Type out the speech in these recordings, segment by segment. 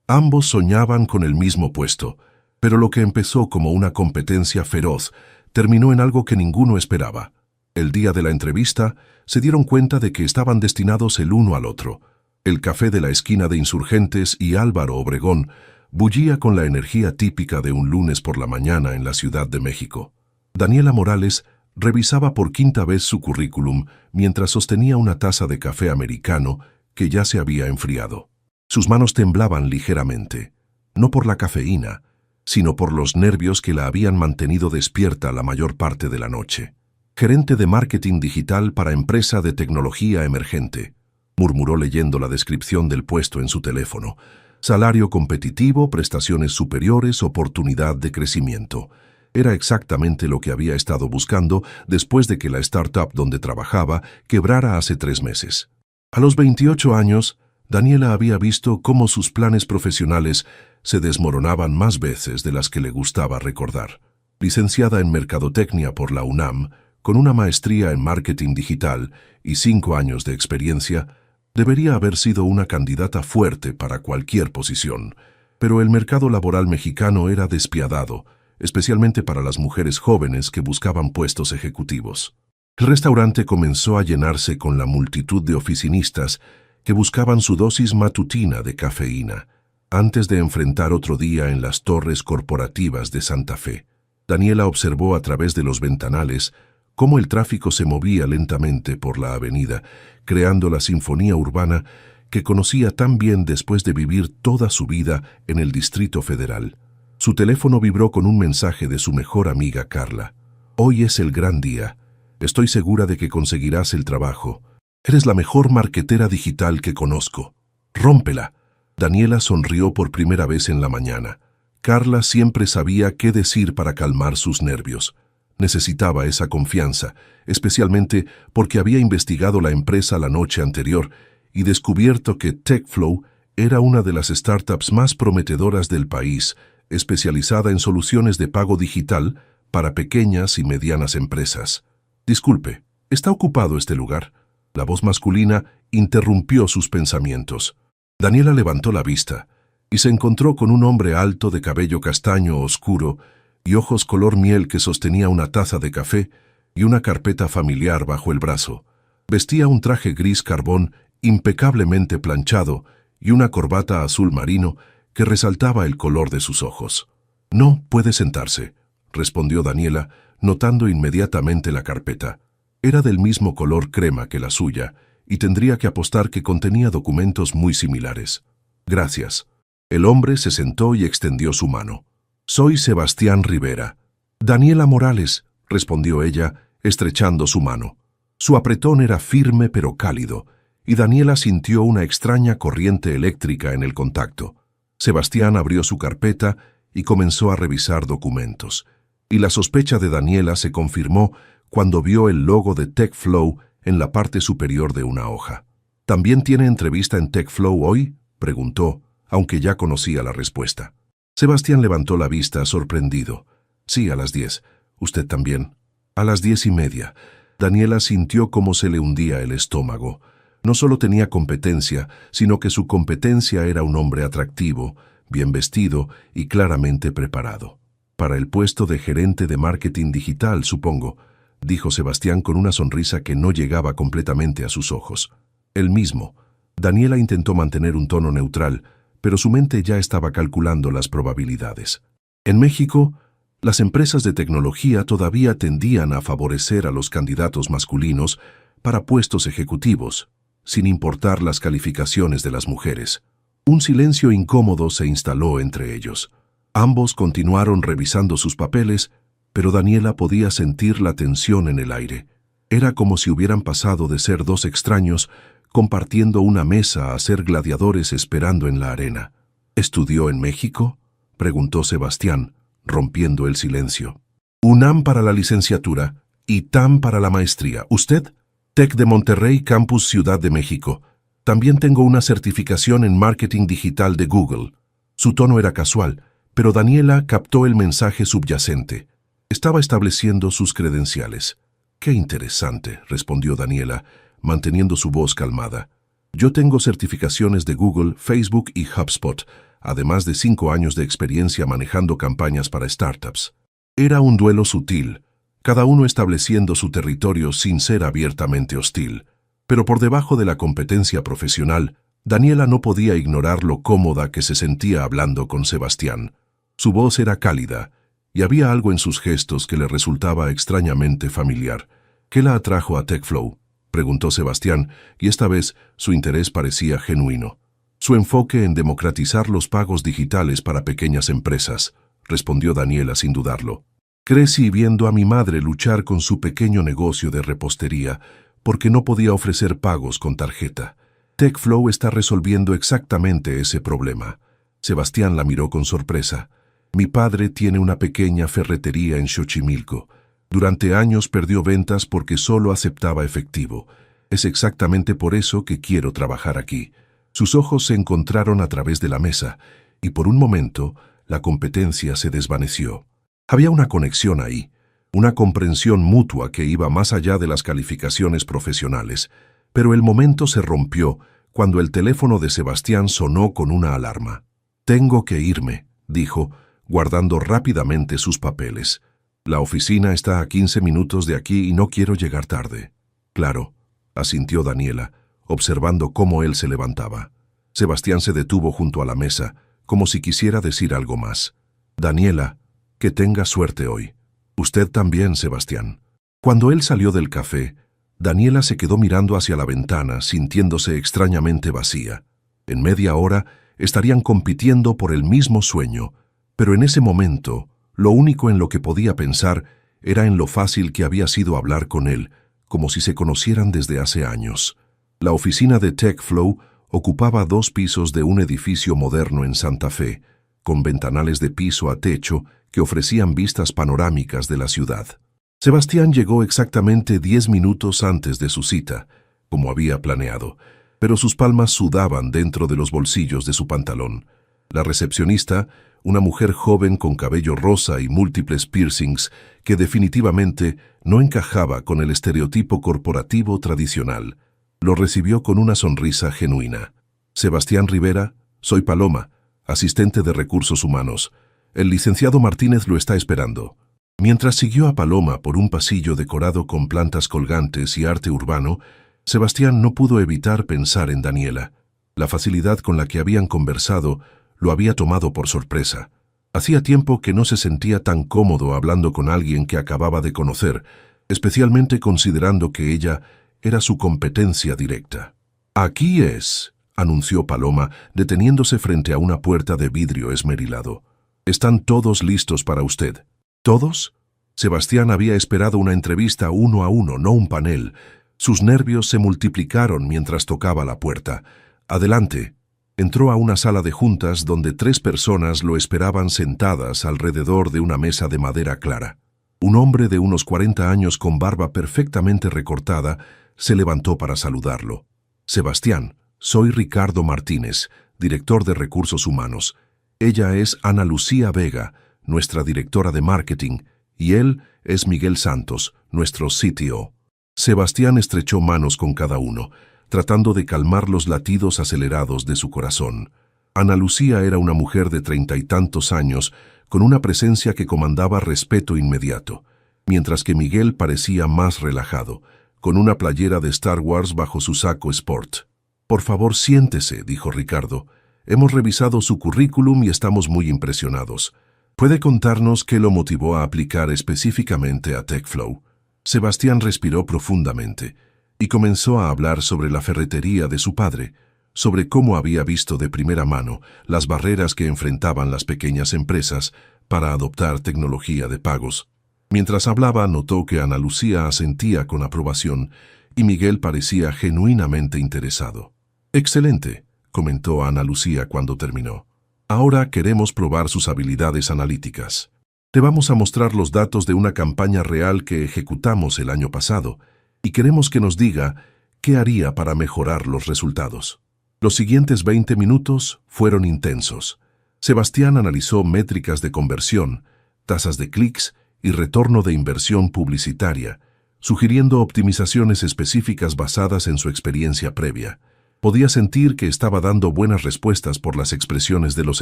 Ambos soñaban con el mismo puesto, pero lo que empezó como una competencia feroz terminó en algo que ninguno esperaba. El día de la entrevista, se dieron cuenta de que estaban destinados el uno al otro. El café de la esquina de Insurgentes y Álvaro Obregón bullía con la energía típica de un lunes por la mañana en la Ciudad de México. Daniela Morales revisaba por quinta vez su currículum mientras sostenía una taza de café americano que ya se había enfriado. Sus manos temblaban ligeramente, no por la cafeína, sino por los nervios que la habían mantenido despierta la mayor parte de la noche. Gerente de marketing digital para empresa de tecnología emergente, murmuró leyendo la descripción del puesto en su teléfono. Salario competitivo, prestaciones superiores, oportunidad de crecimiento. Era exactamente lo que había estado buscando después de que la startup donde trabajaba quebrara hace 3 meses. A los 28 años, Daniela había visto cómo sus planes profesionales se desmoronaban más veces de las que le gustaba recordar. Licenciada en Mercadotecnia por la UNAM, con una maestría en marketing digital y 5 años de experiencia, debería haber sido una candidata fuerte para cualquier posición, pero el mercado laboral mexicano era despiadado, especialmente para las mujeres jóvenes que buscaban puestos ejecutivos. El restaurante comenzó a llenarse con la multitud de oficinistas que buscaban su dosis matutina de cafeína, antes de enfrentar otro día en las torres corporativas de Santa Fe. Daniela observó a través de los ventanales cómo el tráfico se movía lentamente por la avenida, creando la sinfonía urbana que conocía tan bien después de vivir toda su vida en el Distrito Federal. Su teléfono vibró con un mensaje de su mejor amiga Carla. «Hoy es el gran día. Estoy segura de que conseguirás el trabajo. Eres la mejor marketera digital que conozco. ¡Rómpela!». Daniela sonrió por primera vez en la mañana. Carla siempre sabía qué decir para calmar sus nervios. Necesitaba esa confianza, especialmente porque había investigado la empresa la noche anterior y descubierto que TechFlow era una de las startups más prometedoras del país, especializada en soluciones de pago digital para pequeñas y medianas empresas. «Disculpe, ¿está ocupado este lugar?». La voz masculina interrumpió sus pensamientos. Daniela levantó la vista y se encontró con un hombre alto de cabello castaño oscuro y ojos color miel que sostenía una taza de café y una carpeta familiar bajo el brazo. Vestía un traje gris carbón impecablemente planchado y una corbata azul marino que resaltaba el color de sus ojos. «No, puede sentarse», respondió Daniela, notando inmediatamente la carpeta. Era del mismo color crema que la suya y tendría que apostar que contenía documentos muy similares. «Gracias». El hombre se sentó y extendió su mano. «Soy Sebastián Rivera». «Daniela Morales», respondió ella, estrechando su mano. Su apretón era firme pero cálido, y Daniela sintió una extraña corriente eléctrica en el contacto. Sebastián abrió su carpeta y comenzó a revisar documentos, y la sospecha de Daniela se confirmó cuando vio el logo de TechFlow en la parte superior de una hoja. «¿También tiene entrevista en TechFlow hoy?», preguntó, aunque ya conocía la respuesta. Sebastián levantó la vista, sorprendido. «Sí, a las 10. ¿Usted también?». «A las 10:30». Daniela sintió cómo se le hundía el estómago. No solo tenía competencia, sino que su competencia era un hombre atractivo, bien vestido y claramente preparado. «Para el puesto de gerente de marketing digital, supongo», dijo Sebastián con una sonrisa que no llegaba completamente a sus ojos. «El mismo». Daniela intentó mantener un tono neutral, pero su mente ya estaba calculando las probabilidades. En México, las empresas de tecnología todavía tendían a favorecer a los candidatos masculinos para puestos ejecutivos, sin importar las calificaciones de las mujeres. Un silencio incómodo se instaló entre ellos. Ambos continuaron revisando sus papeles, pero Daniela podía sentir la tensión en el aire. Era como si hubieran pasado de ser dos extraños compartiendo una mesa a ser gladiadores esperando en la arena. «¿Estudió en México?», preguntó Sebastián, rompiendo el silencio. «UNAM para la licenciatura y TAM para la maestría. ¿Usted?». «TEC de Monterrey, Campus Ciudad de México. También tengo una certificación en marketing digital de Google». Su tono era casual, pero Daniela captó el mensaje subyacente. Estaba estableciendo sus credenciales. «Qué interesante», respondió Daniela, manteniendo su voz calmada. «Yo tengo certificaciones de Google, Facebook y HubSpot, además de 5 años de experiencia manejando campañas para startups. Era un duelo sutil, cada uno estableciendo su territorio sin ser abiertamente hostil. Pero por debajo de la competencia profesional, Daniela no podía ignorar lo cómoda que se sentía hablando con Sebastián. Su voz era cálida, y había algo en sus gestos que le resultaba extrañamente familiar. ¿Qué la atrajo a TechFlow?, preguntó Sebastián, y esta vez su interés parecía genuino. Su enfoque en democratizar los pagos digitales para pequeñas empresas, respondió Daniela sin dudarlo. Crecí viendo a mi madre luchar con su pequeño negocio de repostería porque no podía ofrecer pagos con tarjeta. TechFlow está resolviendo exactamente ese problema. Sebastián la miró con sorpresa. Mi padre tiene una pequeña ferretería en Xochimilco. Durante años perdió ventas porque solo aceptaba efectivo. Es exactamente por eso que quiero trabajar aquí. Sus ojos se encontraron a través de la mesa, y por un momento la competencia se desvaneció. Había una conexión ahí, una comprensión mutua que iba más allá de las calificaciones profesionales, pero el momento se rompió cuando el teléfono de Sebastián sonó con una alarma. «Tengo que irme», dijo, guardando rápidamente sus papeles. «La oficina está a 15 minutos de aquí y no quiero llegar tarde». «Claro», asintió Daniela, observando cómo él se levantaba. Sebastián se detuvo junto a la mesa, como si quisiera decir algo más. «Daniela, que tenga suerte hoy». «Usted también, Sebastián». Cuando él salió del café, Daniela se quedó mirando hacia la ventana, sintiéndose extrañamente vacía. En media hora estarían compitiendo por el mismo sueño, pero en ese momento, lo único en lo que podía pensar era en lo fácil que había sido hablar con él, como si se conocieran desde hace años. La oficina de TechFlow ocupaba 2 pisos de un edificio moderno en Santa Fe, con ventanales de piso a techo que ofrecían vistas panorámicas de la ciudad. Sebastián llegó exactamente 10 minutos antes de su cita, como había planeado, pero sus palmas sudaban dentro de los bolsillos de su pantalón. La recepcionista, una mujer joven con cabello rosa y múltiples piercings, que definitivamente no encajaba con el estereotipo corporativo tradicional, lo recibió con una sonrisa genuina. «Sebastián Rivera, soy Paloma, asistente de Recursos Humanos. El licenciado Martínez lo está esperando». Mientras siguió a Paloma por un pasillo decorado con plantas colgantes y arte urbano, Sebastián no pudo evitar pensar en Daniela. La facilidad con la que habían conversado lo había tomado por sorpresa. Hacía tiempo que no se sentía tan cómodo hablando con alguien que acababa de conocer, especialmente considerando que ella era su competencia directa. «Aquí es», anunció Paloma, deteniéndose frente a una puerta de vidrio esmerilado. «Están todos listos para usted». ¿Todos? Sebastián había esperado una entrevista 1 a 1, no un panel. Sus nervios se multiplicaron mientras tocaba la puerta. «Adelante». Entró a una sala de juntas donde 3 personas lo esperaban sentadas alrededor de una mesa de madera clara. Un hombre de unos 40 años con barba perfectamente recortada se levantó para saludarlo. «Sebastián, soy Ricardo Martínez, director de Recursos Humanos. Ella es Ana Lucía Vega, nuestra directora de marketing, y él es Miguel Santos, nuestro CTO». Sebastián estrechó manos con cada uno, tratando de calmar los latidos acelerados de su corazón. Ana Lucía era una mujer de 30 y tantos años, con una presencia que comandaba respeto inmediato, mientras que Miguel parecía más relajado, con una playera de Star Wars bajo su saco sport. «Por favor, siéntese», dijo Ricardo. «Hemos revisado su currículum y estamos muy impresionados. ¿Puede contarnos qué lo motivó a aplicar específicamente a TechFlow?» Sebastián respiró profundamente y comenzó a hablar sobre la ferretería de su padre, sobre cómo había visto de primera mano las barreras que enfrentaban las pequeñas empresas para adoptar tecnología de pagos. Mientras hablaba, notó que Ana Lucía asentía con aprobación y Miguel parecía genuinamente interesado. «Excelente», comentó Ana Lucía cuando terminó. «Ahora queremos probar sus habilidades analíticas. Te vamos a mostrar los datos de una campaña real que ejecutamos el año pasado y queremos que nos diga qué haría para mejorar los resultados». Los siguientes 20 minutos fueron intensos. Sebastián analizó métricas de conversión, tasas de clics y retorno de inversión publicitaria, sugiriendo optimizaciones específicas basadas en su experiencia previa. Podía sentir que estaba dando buenas respuestas por las expresiones de los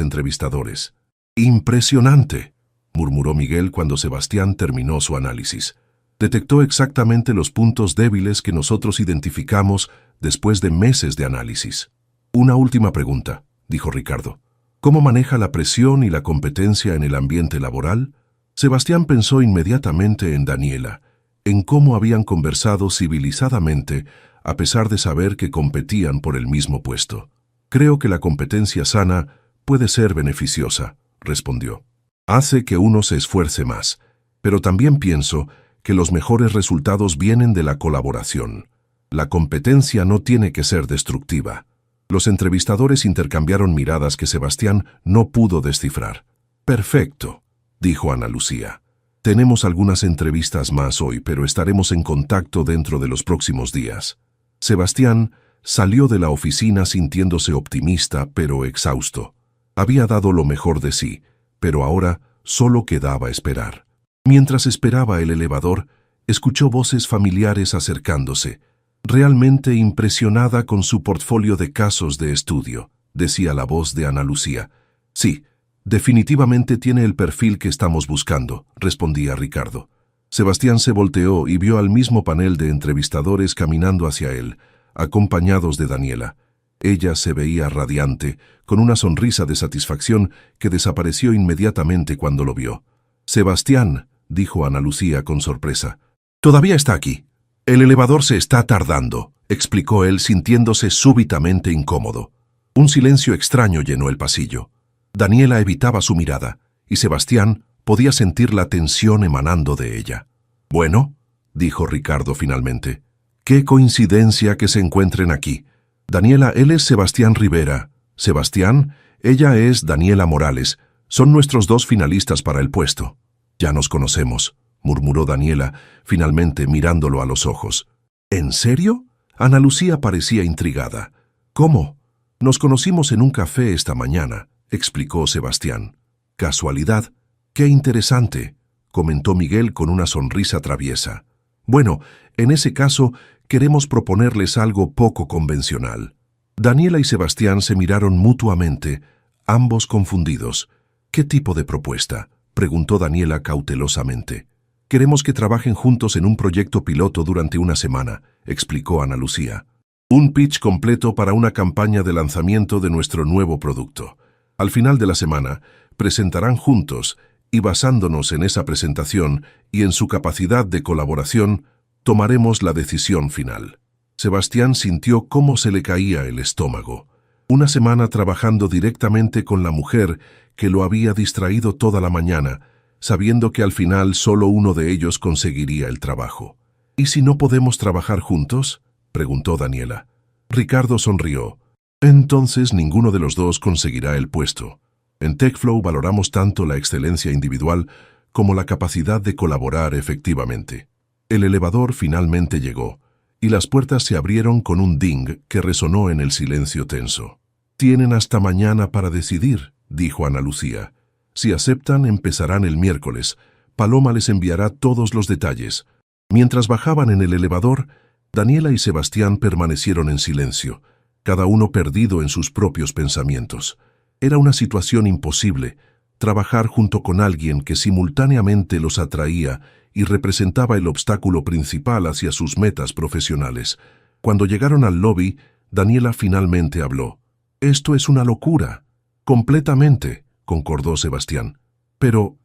entrevistadores. «Impresionante», murmuró Miguel cuando Sebastián terminó su análisis. Detectó exactamente los puntos débiles que nosotros identificamos después de meses de análisis. «Una última pregunta», dijo Ricardo. «¿Cómo maneja la presión y la competencia en el ambiente laboral?» Sebastián pensó inmediatamente en Daniela, en cómo habían conversado civilizadamente a pesar de saber que competían por el mismo puesto. «Creo que la competencia sana puede ser beneficiosa», respondió. «Hace que uno se esfuerce más, pero también pienso que los mejores resultados vienen de la colaboración. La competencia no tiene que ser destructiva». Los entrevistadores intercambiaron miradas que Sebastián no pudo descifrar. «Perfecto», dijo Ana Lucía. «Tenemos algunas entrevistas más hoy, pero estaremos en contacto dentro de los próximos días». Sebastián salió de la oficina sintiéndose optimista pero exhausto. Había dado lo mejor de sí, pero ahora solo quedaba esperar. Mientras esperaba el elevador, escuchó voces familiares acercándose. «Realmente impresionada con su portfolio de casos de estudio», decía la voz de Ana Lucía. «Sí, definitivamente tiene el perfil que estamos buscando», respondía Ricardo. Sebastián se volteó y vio al mismo panel de entrevistadores caminando hacia él, acompañados de Daniela. Ella se veía radiante, con una sonrisa de satisfacción que desapareció inmediatamente cuando lo vio. «Sebastián», dijo Ana Lucía con sorpresa. «Todavía está aquí. El elevador se está tardando», explicó él sintiéndose súbitamente incómodo. Un silencio extraño llenó el pasillo. Daniela evitaba su mirada, y Sebastián podía sentir la tensión emanando de ella. «Bueno», dijo Ricardo finalmente, «qué coincidencia que se encuentren aquí. Daniela, él es Sebastián Rivera. Sebastián, ella es Daniela Morales. Son nuestros dos finalistas para el puesto». «Ya nos conocemos», murmuró Daniela, finalmente mirándolo a los ojos. «¿En serio?» Ana Lucía parecía intrigada. «¿Cómo?» «Nos conocimos en un café esta mañana», explicó Sebastián. «¿Casualidad?» «Qué interesante», comentó Miguel con una sonrisa traviesa. «Bueno, en ese caso, queremos proponerles algo poco convencional». Daniela y Sebastián se miraron mutuamente, ambos confundidos. «¿Qué tipo de propuesta?», preguntó Daniela cautelosamente. «Queremos que trabajen juntos en un proyecto piloto durante una semana», explicó Ana Lucía. «Un pitch completo para una campaña de lanzamiento de nuestro nuevo producto. Al final de la semana, presentarán juntos, y basándonos en esa presentación y en su capacidad de colaboración, tomaremos la decisión final». Sebastián sintió cómo se le caía el estómago. Una semana trabajando directamente con la mujer que lo había distraído toda la mañana, sabiendo que al final solo uno de ellos conseguiría el trabajo. «¿Y si no podemos trabajar juntos?», preguntó Daniela. Ricardo sonrió. «Entonces ninguno de los dos conseguirá el puesto. En TechFlow valoramos tanto la excelencia individual como la capacidad de colaborar efectivamente». El elevador finalmente llegó, y las puertas se abrieron con un ding que resonó en el silencio tenso. «Tienen hasta mañana para decidir», dijo Ana Lucía. «Si aceptan, empezarán el miércoles. Paloma les enviará todos los detalles». Mientras bajaban en el elevador, Daniela y Sebastián permanecieron en silencio, cada uno perdido en sus propios pensamientos. Era una situación imposible, trabajar junto con alguien que simultáneamente los atraía y representaba el obstáculo principal hacia sus metas profesionales. Cuando llegaron al lobby, Daniela finalmente habló. «Esto es una locura». «Completamente», concordó Sebastián. Pero,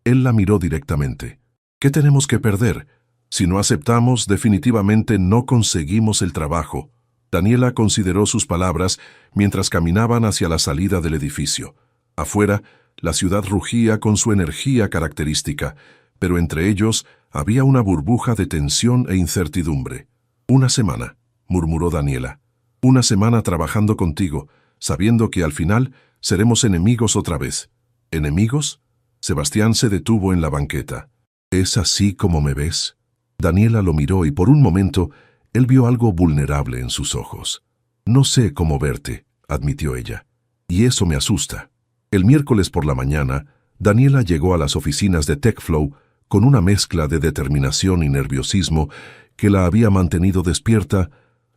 él la miró directamente. «¿Qué tenemos que perder? Si no aceptamos, definitivamente no conseguimos el trabajo». Daniela consideró sus palabras mientras caminaban hacia la salida del edificio. Afuera, la ciudad rugía con su energía característica, pero entre ellos había una burbuja de tensión e incertidumbre. «Una semana», murmuró Daniela. «Una semana trabajando contigo, sabiendo que al final seremos enemigos otra vez». «¿Enemigos?». Sebastián se detuvo en la banqueta. «¿Es así como me ves?». Daniela lo miró y por un momento él vio algo vulnerable en sus ojos. «No sé cómo verte», admitió ella, «y eso me asusta». El miércoles por la mañana, Daniela llegó a las oficinas de TechFlow con una mezcla de determinación y nerviosismo que la había mantenido despierta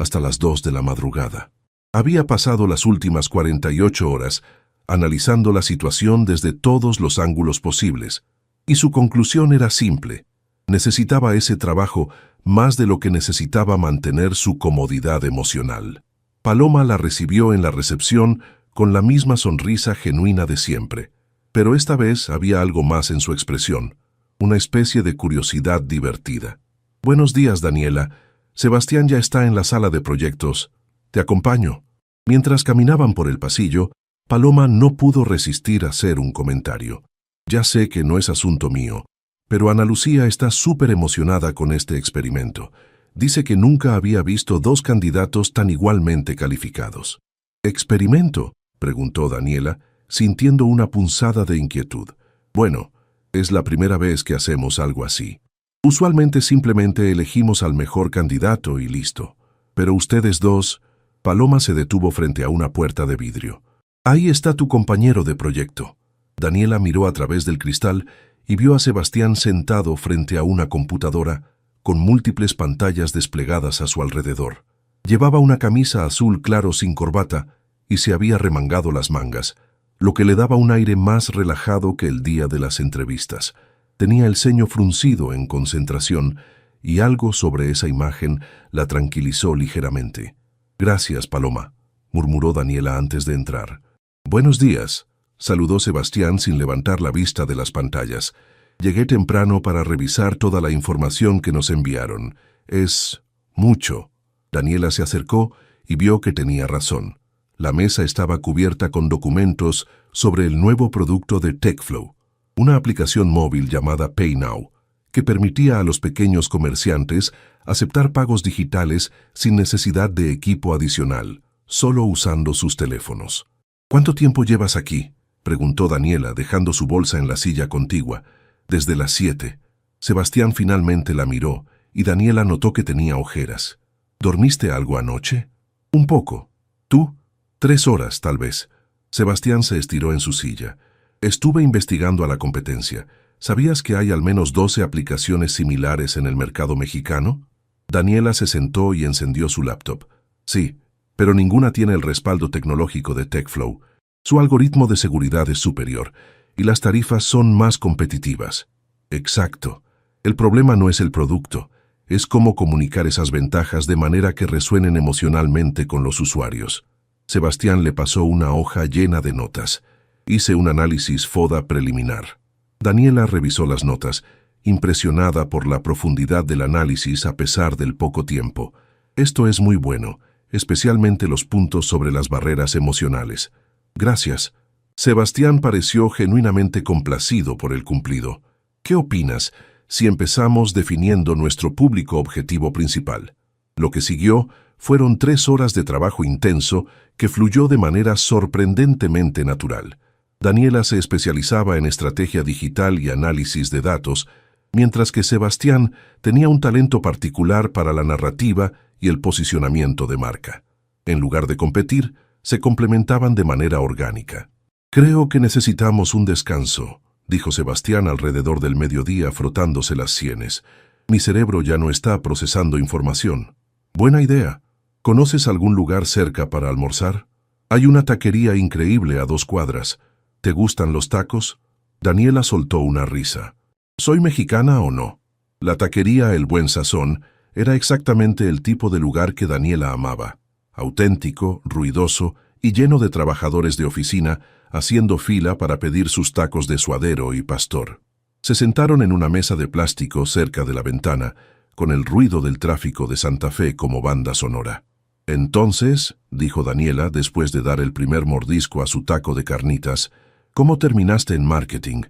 hasta las 2 de la madrugada. Había pasado las últimas 48 horas analizando la situación desde todos los ángulos posibles, y su conclusión era simple: necesitaba ese trabajo más de lo que necesitaba mantener su comodidad emocional. Paloma la recibió en la recepción con la misma sonrisa genuina de siempre, pero esta vez había algo más en su expresión, una especie de curiosidad divertida. «Buenos días, Daniela. Sebastián ya está en la sala de proyectos. Te acompaño». Mientras caminaban por el pasillo, Paloma no pudo resistir a hacer un comentario. «Ya sé que no es asunto mío, pero Ana Lucía está súper emocionada con este experimento. Dice que nunca había visto dos candidatos tan igualmente calificados». «¿Experimento?», preguntó Daniela, sintiendo una punzada de inquietud. «Bueno, es la primera vez que hacemos algo así. Usualmente simplemente elegimos al mejor candidato y listo. Pero ustedes dos...». Paloma se detuvo frente a una puerta de vidrio. «Ahí está tu compañero de proyecto». Daniela miró a través del cristal y vio a Sebastián sentado frente a una computadora con múltiples pantallas desplegadas a su alrededor. Llevaba una camisa azul claro sin corbata y se había remangado las mangas, lo que le daba un aire más relajado que el día de las entrevistas. Tenía el ceño fruncido en concentración y algo sobre esa imagen la tranquilizó ligeramente. «Gracias, Paloma», murmuró Daniela antes de entrar. «Buenos días», saludó Sebastián sin levantar la vista de las pantallas. «Llegué temprano para revisar toda la información que nos enviaron. Es mucho». Daniela se acercó y vio que tenía razón. La mesa estaba cubierta con documentos sobre el nuevo producto de TechFlow, una aplicación móvil llamada PayNow, que permitía a los pequeños comerciantes aceptar pagos digitales sin necesidad de equipo adicional, solo usando sus teléfonos. «¿Cuánto tiempo llevas aquí?», preguntó Daniela, dejando su bolsa en la silla contigua. «Desde las 7». Sebastián finalmente la miró y Daniela notó que tenía ojeras. «¿Dormiste algo anoche?». «Un poco». «¿Tú?». 3 horas, tal vez». Sebastián se estiró en su silla. «Estuve investigando a la competencia. ¿Sabías que hay al menos 12 aplicaciones similares en el mercado mexicano?». Daniela se sentó y encendió su laptop. «Sí, pero ninguna tiene el respaldo tecnológico de TechFlow. Su algoritmo de seguridad es superior y las tarifas son más competitivas». «Exacto. El problema no es el producto, es cómo comunicar esas ventajas de manera que resuenen emocionalmente con los usuarios». Sebastián le pasó una hoja llena de notas. «Hice un análisis FODA preliminar». Daniela revisó las notas, impresionada por la profundidad del análisis a pesar del poco tiempo. «Esto es muy bueno, especialmente los puntos sobre las barreras emocionales». «Gracias». Sebastián pareció genuinamente complacido por el cumplido. «¿Qué opinas si empezamos definiendo nuestro público objetivo principal?». Lo que siguió fueron 3 horas de trabajo intenso que fluyó de manera sorprendentemente natural. Daniela se especializaba en estrategia digital y análisis de datos, mientras que Sebastián tenía un talento particular para la narrativa y el posicionamiento de marca. En lugar de competir, se complementaban de manera orgánica. «Creo que necesitamos un descanso», dijo Sebastián alrededor del mediodía frotándose las sienes. «Mi cerebro ya no está procesando información». «Buena idea. ¿Conoces algún lugar cerca para almorzar? Hay una taquería increíble a 2 cuadras. ¿Te gustan los tacos?». Daniela soltó una risa. «¿Soy mexicana o no?». La taquería El Buen Sazón era exactamente el tipo de lugar que Daniela amaba. Auténtico, ruidoso y lleno de trabajadores de oficina haciendo fila para pedir sus tacos de suadero y pastor. Se sentaron en una mesa de plástico cerca de la ventana, con el ruido del tráfico de Santa Fe como banda sonora. «Entonces», dijo Daniela después de dar el primer mordisco a su taco de carnitas, «¿cómo terminaste en marketing?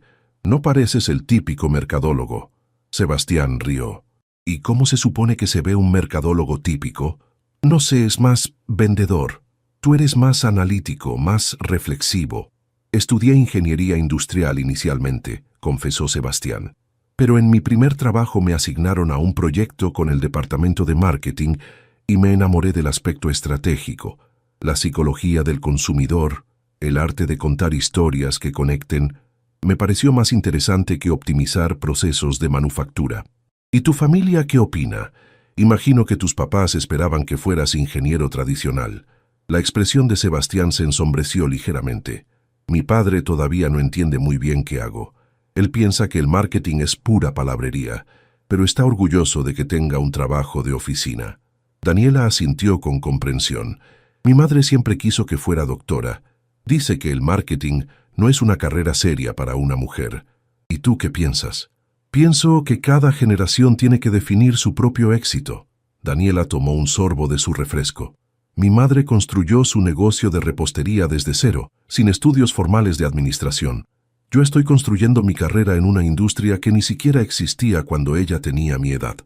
No pareces el típico mercadólogo». Sebastián rió. «¿Y cómo se supone que se ve un mercadólogo típico?». «No sé, es más vendedor. Tú eres más analítico, más reflexivo». «Estudié ingeniería industrial inicialmente», confesó Sebastián. «Pero en mi primer trabajo me asignaron a un proyecto con el departamento de marketing y me enamoré del aspecto estratégico, la psicología del consumidor, el arte de contar historias que conecten. Me pareció más interesante que optimizar procesos de manufactura». «¿Y tu familia qué opina? Imagino que tus papás esperaban que fueras ingeniero tradicional. La expresión de Sebastián se ensombreció ligeramente. Mi padre todavía no entiende muy bien qué hago. Él piensa que el marketing es pura palabrería, pero está orgulloso de que tenga un trabajo de oficina. Daniela asintió con comprensión. Mi madre siempre quiso que fuera doctora. Dice que el marketing no es una carrera seria para una mujer. ¿Y tú qué piensas? Pienso que cada generación tiene que definir su propio éxito. Daniela tomó un sorbo de su refresco. Mi madre construyó su negocio de repostería desde cero, sin estudios formales de administración. Yo estoy construyendo mi carrera en una industria que ni siquiera existía cuando ella tenía mi edad.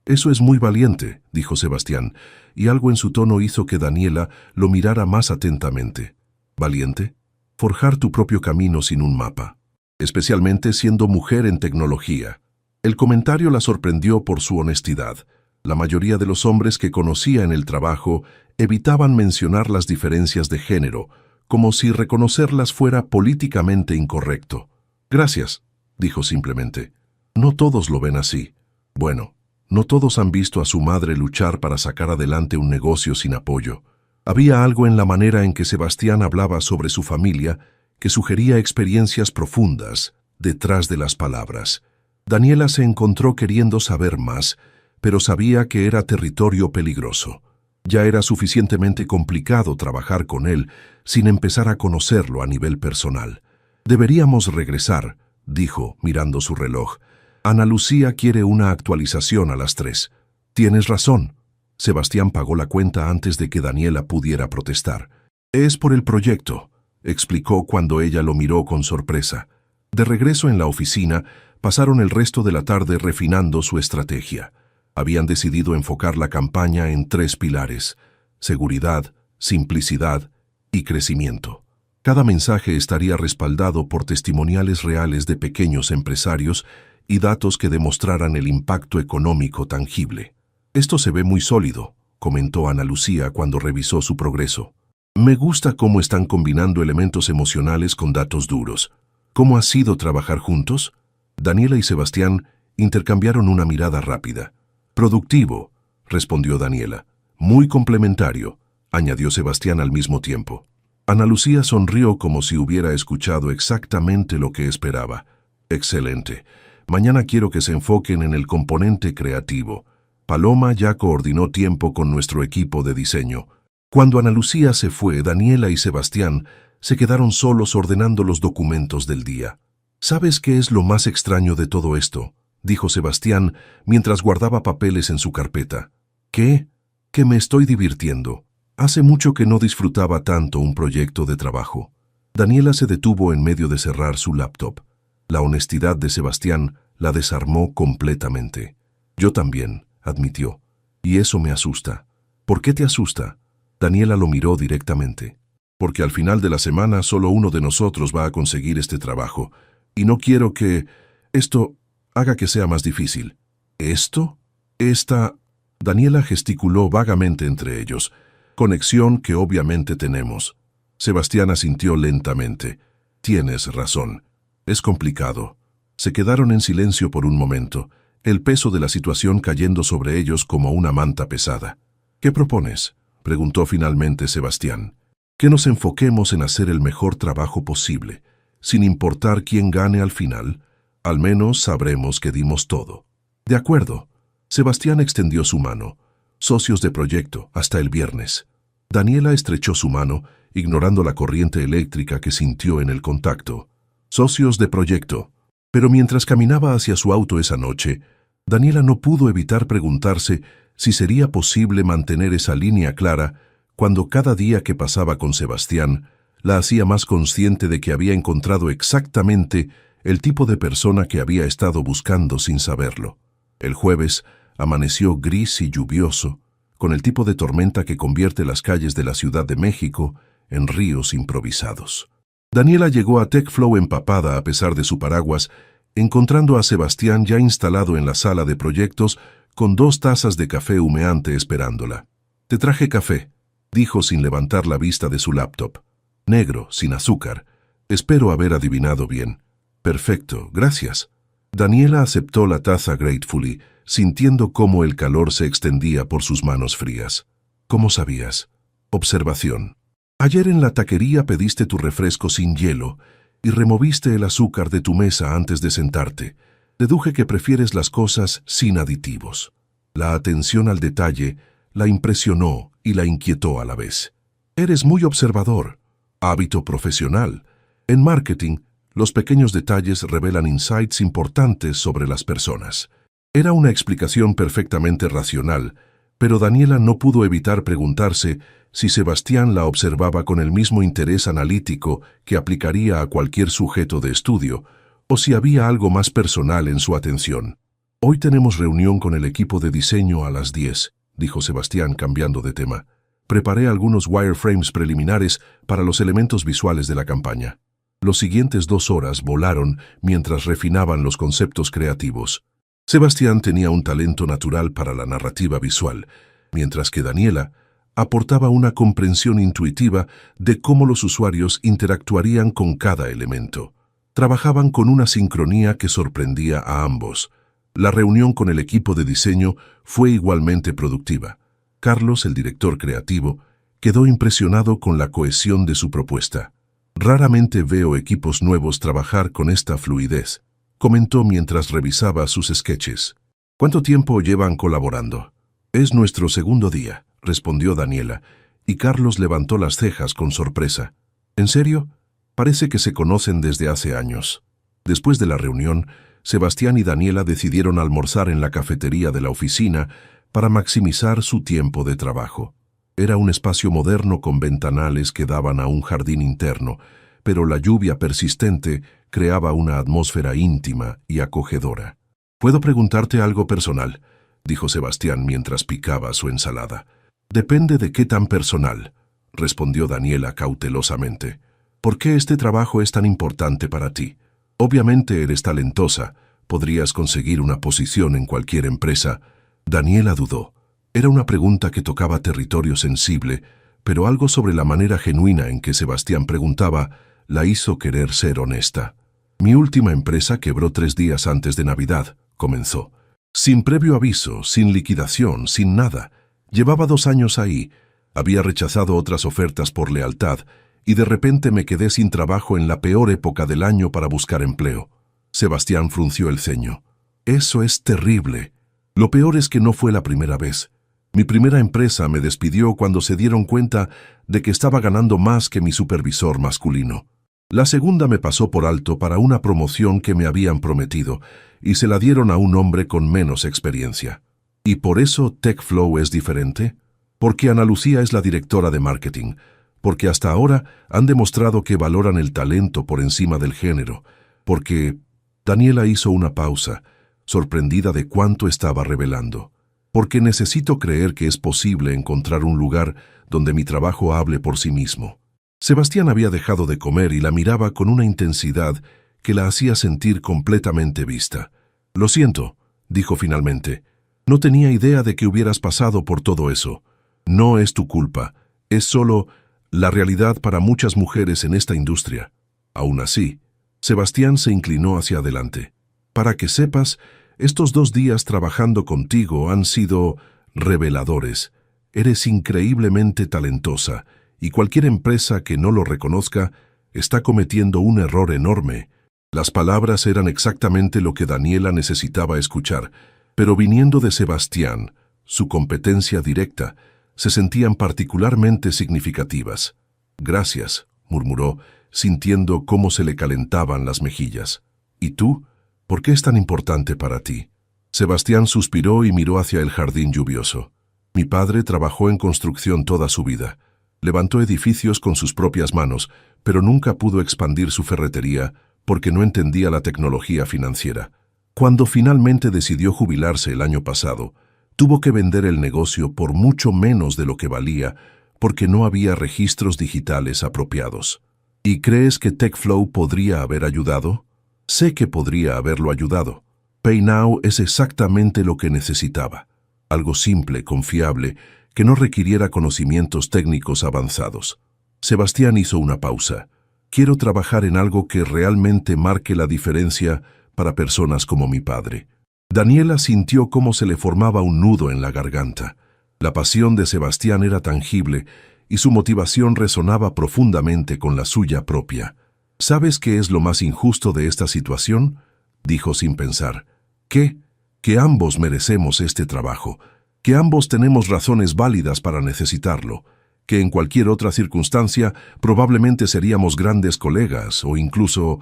Eso es muy valiente, dijo Sebastián, y algo en su tono hizo que Daniela lo mirara más atentamente. ¿Valiente? Forjar tu propio camino sin un mapa. Especialmente siendo mujer en tecnología. El comentario la sorprendió por su honestidad. La mayoría de los hombres que conocía en el trabajo evitaban mencionar las diferencias de género, como si reconocerlas fuera políticamente incorrecto. Gracias, dijo simplemente. No todos lo ven así. Bueno, no todos han visto a su madre luchar para sacar adelante un negocio sin apoyo. Había algo en la manera en que Sebastián hablaba sobre su familia que sugería experiencias profundas detrás de las palabras. Daniela se encontró queriendo saber más, pero sabía que era territorio peligroso. Ya era suficientemente complicado trabajar con él sin empezar a conocerlo a nivel personal. Deberíamos regresar, dijo, mirando su reloj. Ana Lucía quiere una actualización a las 3. Tienes razón. Sebastián pagó la cuenta antes de que Daniela pudiera protestar. Es por el proyecto, explicó cuando ella lo miró con sorpresa. De regreso en la oficina, pasaron el resto de la tarde refinando su estrategia. Habían decidido enfocar la campaña en 3 pilares: seguridad, simplicidad y crecimiento. Cada mensaje estaría respaldado por testimoniales reales de pequeños empresarios y datos que demostraran el impacto económico tangible. Esto se ve muy sólido, comentó Ana Lucía cuando revisó su progreso. Me gusta cómo están combinando elementos emocionales con datos duros. ¿Cómo ha sido trabajar juntos? Daniela y Sebastián intercambiaron una mirada rápida. Productivo, respondió Daniela. Muy complementario, añadió Sebastián al mismo tiempo. Ana Lucía sonrió como si hubiera escuchado exactamente lo que esperaba. Excelente. Mañana quiero que se enfoquen en el componente creativo. Paloma ya coordinó tiempo con nuestro equipo de diseño. Cuando Ana Lucía se fue, Daniela y Sebastián se quedaron solos ordenando los documentos del día. ¿Sabes qué es lo más extraño de todo esto?, dijo Sebastián mientras guardaba papeles en su carpeta. ¿Qué? Que me estoy divirtiendo. Hace mucho que no disfrutaba tanto un proyecto de trabajo. Daniela se detuvo en medio de cerrar su laptop. La honestidad de Sebastián la desarmó completamente. Yo también, admitió. Y eso me asusta. ¿Por qué te asusta? Daniela lo miró directamente. Porque al final de la semana solo uno de nosotros va a conseguir este trabajo. Y no quiero que esto haga que sea más difícil. ¿Esto? Esta... Daniela gesticuló vagamente entre ellos. Conexión que obviamente tenemos. Sebastián asintió lentamente. Tienes razón. Es complicado. Se quedaron en silencio por un momento, el peso de la situación cayendo sobre ellos como una manta pesada. ¿Qué propones?, preguntó finalmente Sebastián. Que nos enfoquemos en hacer el mejor trabajo posible, sin importar quién gane al final. Al menos sabremos que dimos todo. De acuerdo. Sebastián extendió su mano. Socios de proyecto, hasta el viernes. Daniela estrechó su mano, ignorando la corriente eléctrica que sintió en el contacto. Socios de proyecto. Pero mientras caminaba hacia su auto esa noche, Daniela no pudo evitar preguntarse si sería posible mantener esa línea clara cuando cada día que pasaba con Sebastián la hacía más consciente de que había encontrado exactamente el tipo de persona que había estado buscando sin saberlo. El jueves amaneció gris y lluvioso, con el tipo de tormenta que convierte las calles de la Ciudad de México en ríos improvisados. Daniela llegó a TechFlow empapada a pesar de su paraguas, encontrando a Sebastián ya instalado en la sala de proyectos con 2 tazas de café humeante esperándola. «Te traje café», dijo sin levantar la vista de su laptop. «Negro, sin azúcar. Espero haber adivinado bien». «Perfecto, gracias». Daniela aceptó la taza gratefully, sintiendo cómo el calor se extendía por sus manos frías. ¿Cómo sabías? Observación. Ayer en la taquería pediste tu refresco sin hielo y removiste el azúcar de tu mesa antes de sentarte. Deduje que prefieres las cosas sin aditivos. La atención al detalle la impresionó y la inquietó a la vez. Eres muy observador. Hábito profesional. En marketing, los pequeños detalles revelan insights importantes sobre las personas. Era una explicación perfectamente racional, pero Daniela no pudo evitar preguntarse si Sebastián la observaba con el mismo interés analítico que aplicaría a cualquier sujeto de estudio, o si había algo más personal en su atención. Hoy tenemos reunión con el equipo de diseño a las 10, dijo Sebastián cambiando de tema. Preparé algunos wireframes preliminares para los elementos visuales de la campaña. Los siguientes 2 horas volaron mientras refinaban los conceptos creativos. Sebastián tenía un talento natural para la narrativa visual, mientras que Daniela aportaba una comprensión intuitiva de cómo los usuarios interactuarían con cada elemento. Trabajaban con una sincronía que sorprendía a ambos. La reunión con el equipo de diseño fue igualmente productiva. Carlos, el director creativo, quedó impresionado con la cohesión de su propuesta. Raramente veo equipos nuevos trabajar con esta fluidez, comentó mientras revisaba sus sketches. ¿Cuánto tiempo llevan colaborando? Es nuestro segundo día, respondió Daniela, y Carlos levantó las cejas con sorpresa. ¿En serio? Parece que se conocen desde hace años. Después de la reunión, Sebastián y Daniela decidieron almorzar en la cafetería de la oficina para maximizar su tiempo de trabajo. Era un espacio moderno con ventanales que daban a un jardín interno, pero la lluvia persistente creaba una atmósfera íntima y acogedora. «¿Puedo preguntarte algo personal?», dijo Sebastián mientras picaba su ensalada. «Depende de qué tan personal», respondió Daniela cautelosamente. «¿Por qué este trabajo es tan importante para ti? Obviamente eres talentosa, podrías conseguir una posición en cualquier empresa». Daniela dudó. Era una pregunta que tocaba territorio sensible, pero algo sobre la manera genuina en que Sebastián preguntaba la hizo querer ser honesta. «Mi última empresa quebró 3 días antes de Navidad», comenzó. «Sin previo aviso, sin liquidación, sin nada. Llevaba 2 años ahí. Había rechazado otras ofertas por lealtad y de repente me quedé sin trabajo en la peor época del año para buscar empleo». Sebastián frunció el ceño. «Eso es terrible. Lo peor es que no fue la primera vez. Mi primera empresa me despidió cuando se dieron cuenta de que estaba ganando más que mi supervisor masculino. La segunda me pasó por alto para una promoción que me habían prometido y se la dieron a un hombre con menos experiencia. ¿Y por eso TechFlow es diferente? Porque Ana Lucía es la directora de marketing, porque hasta ahora han demostrado que valoran el talento por encima del género, porque...» Daniela hizo una pausa, sorprendida de cuánto estaba revelando. «Porque necesito creer que es posible encontrar un lugar donde mi trabajo hable por sí mismo». Sebastián había dejado de comer y la miraba con una intensidad que la hacía sentir completamente vista. «Lo siento», dijo finalmente. «No tenía idea de que hubieras pasado por todo eso. No es tu culpa, es solo la realidad para muchas mujeres en esta industria». Aún así, Sebastián se inclinó hacia adelante. «Para que sepas, estos 2 días trabajando contigo han sido reveladores. Eres increíblemente talentosa, y cualquier empresa que no lo reconozca está cometiendo un error enorme». Las palabras eran exactamente lo que Daniela necesitaba escuchar, pero viniendo de Sebastián, su competencia directa, se sentían particularmente significativas. «Gracias», murmuró, sintiendo cómo se le calentaban las mejillas. «¿Y tú? ¿Por qué es tan importante para ti?» Sebastián suspiró y miró hacia el jardín lluvioso. «Mi padre trabajó en construcción toda su vida. Levantó edificios con sus propias manos, pero nunca pudo expandir su ferretería porque no entendía la tecnología financiera. Cuando finalmente decidió jubilarse el año pasado, tuvo que vender el negocio por mucho menos de lo que valía porque no había registros digitales apropiados. ¿Y crees que TechFlow podría haber ayudado? Sé que podría haberlo ayudado. PayNow es exactamente lo que necesitaba. Algo simple, confiable, que no requiriera conocimientos técnicos avanzados». Sebastián hizo una pausa. «Quiero trabajar en algo que realmente marque la diferencia para personas como mi padre. Daniela sintió cómo se le formaba un nudo en la garganta. La pasión de Sebastián era tangible y su motivación resonaba profundamente con la suya propia. ¿Sabes qué es lo más injusto de esta situación?, dijo sin pensar. ¿Qué? Que ambos merecemos este trabajo, que ambos tenemos razones válidas para necesitarlo, que en cualquier otra circunstancia probablemente seríamos grandes colegas o incluso...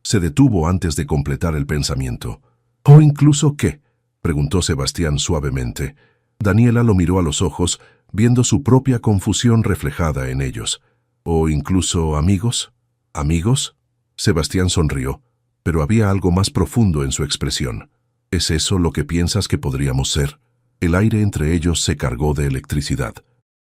Se detuvo antes de completar el pensamiento. ¿O incluso qué?, preguntó Sebastián suavemente. Daniela lo miró a los ojos, viendo su propia confusión reflejada en ellos. ¿O incluso amigos? ¿Amigos? Sebastián sonrió, pero había algo más profundo en su expresión. ¿Es eso lo que piensas que podríamos ser? El aire entre ellos se cargó de electricidad.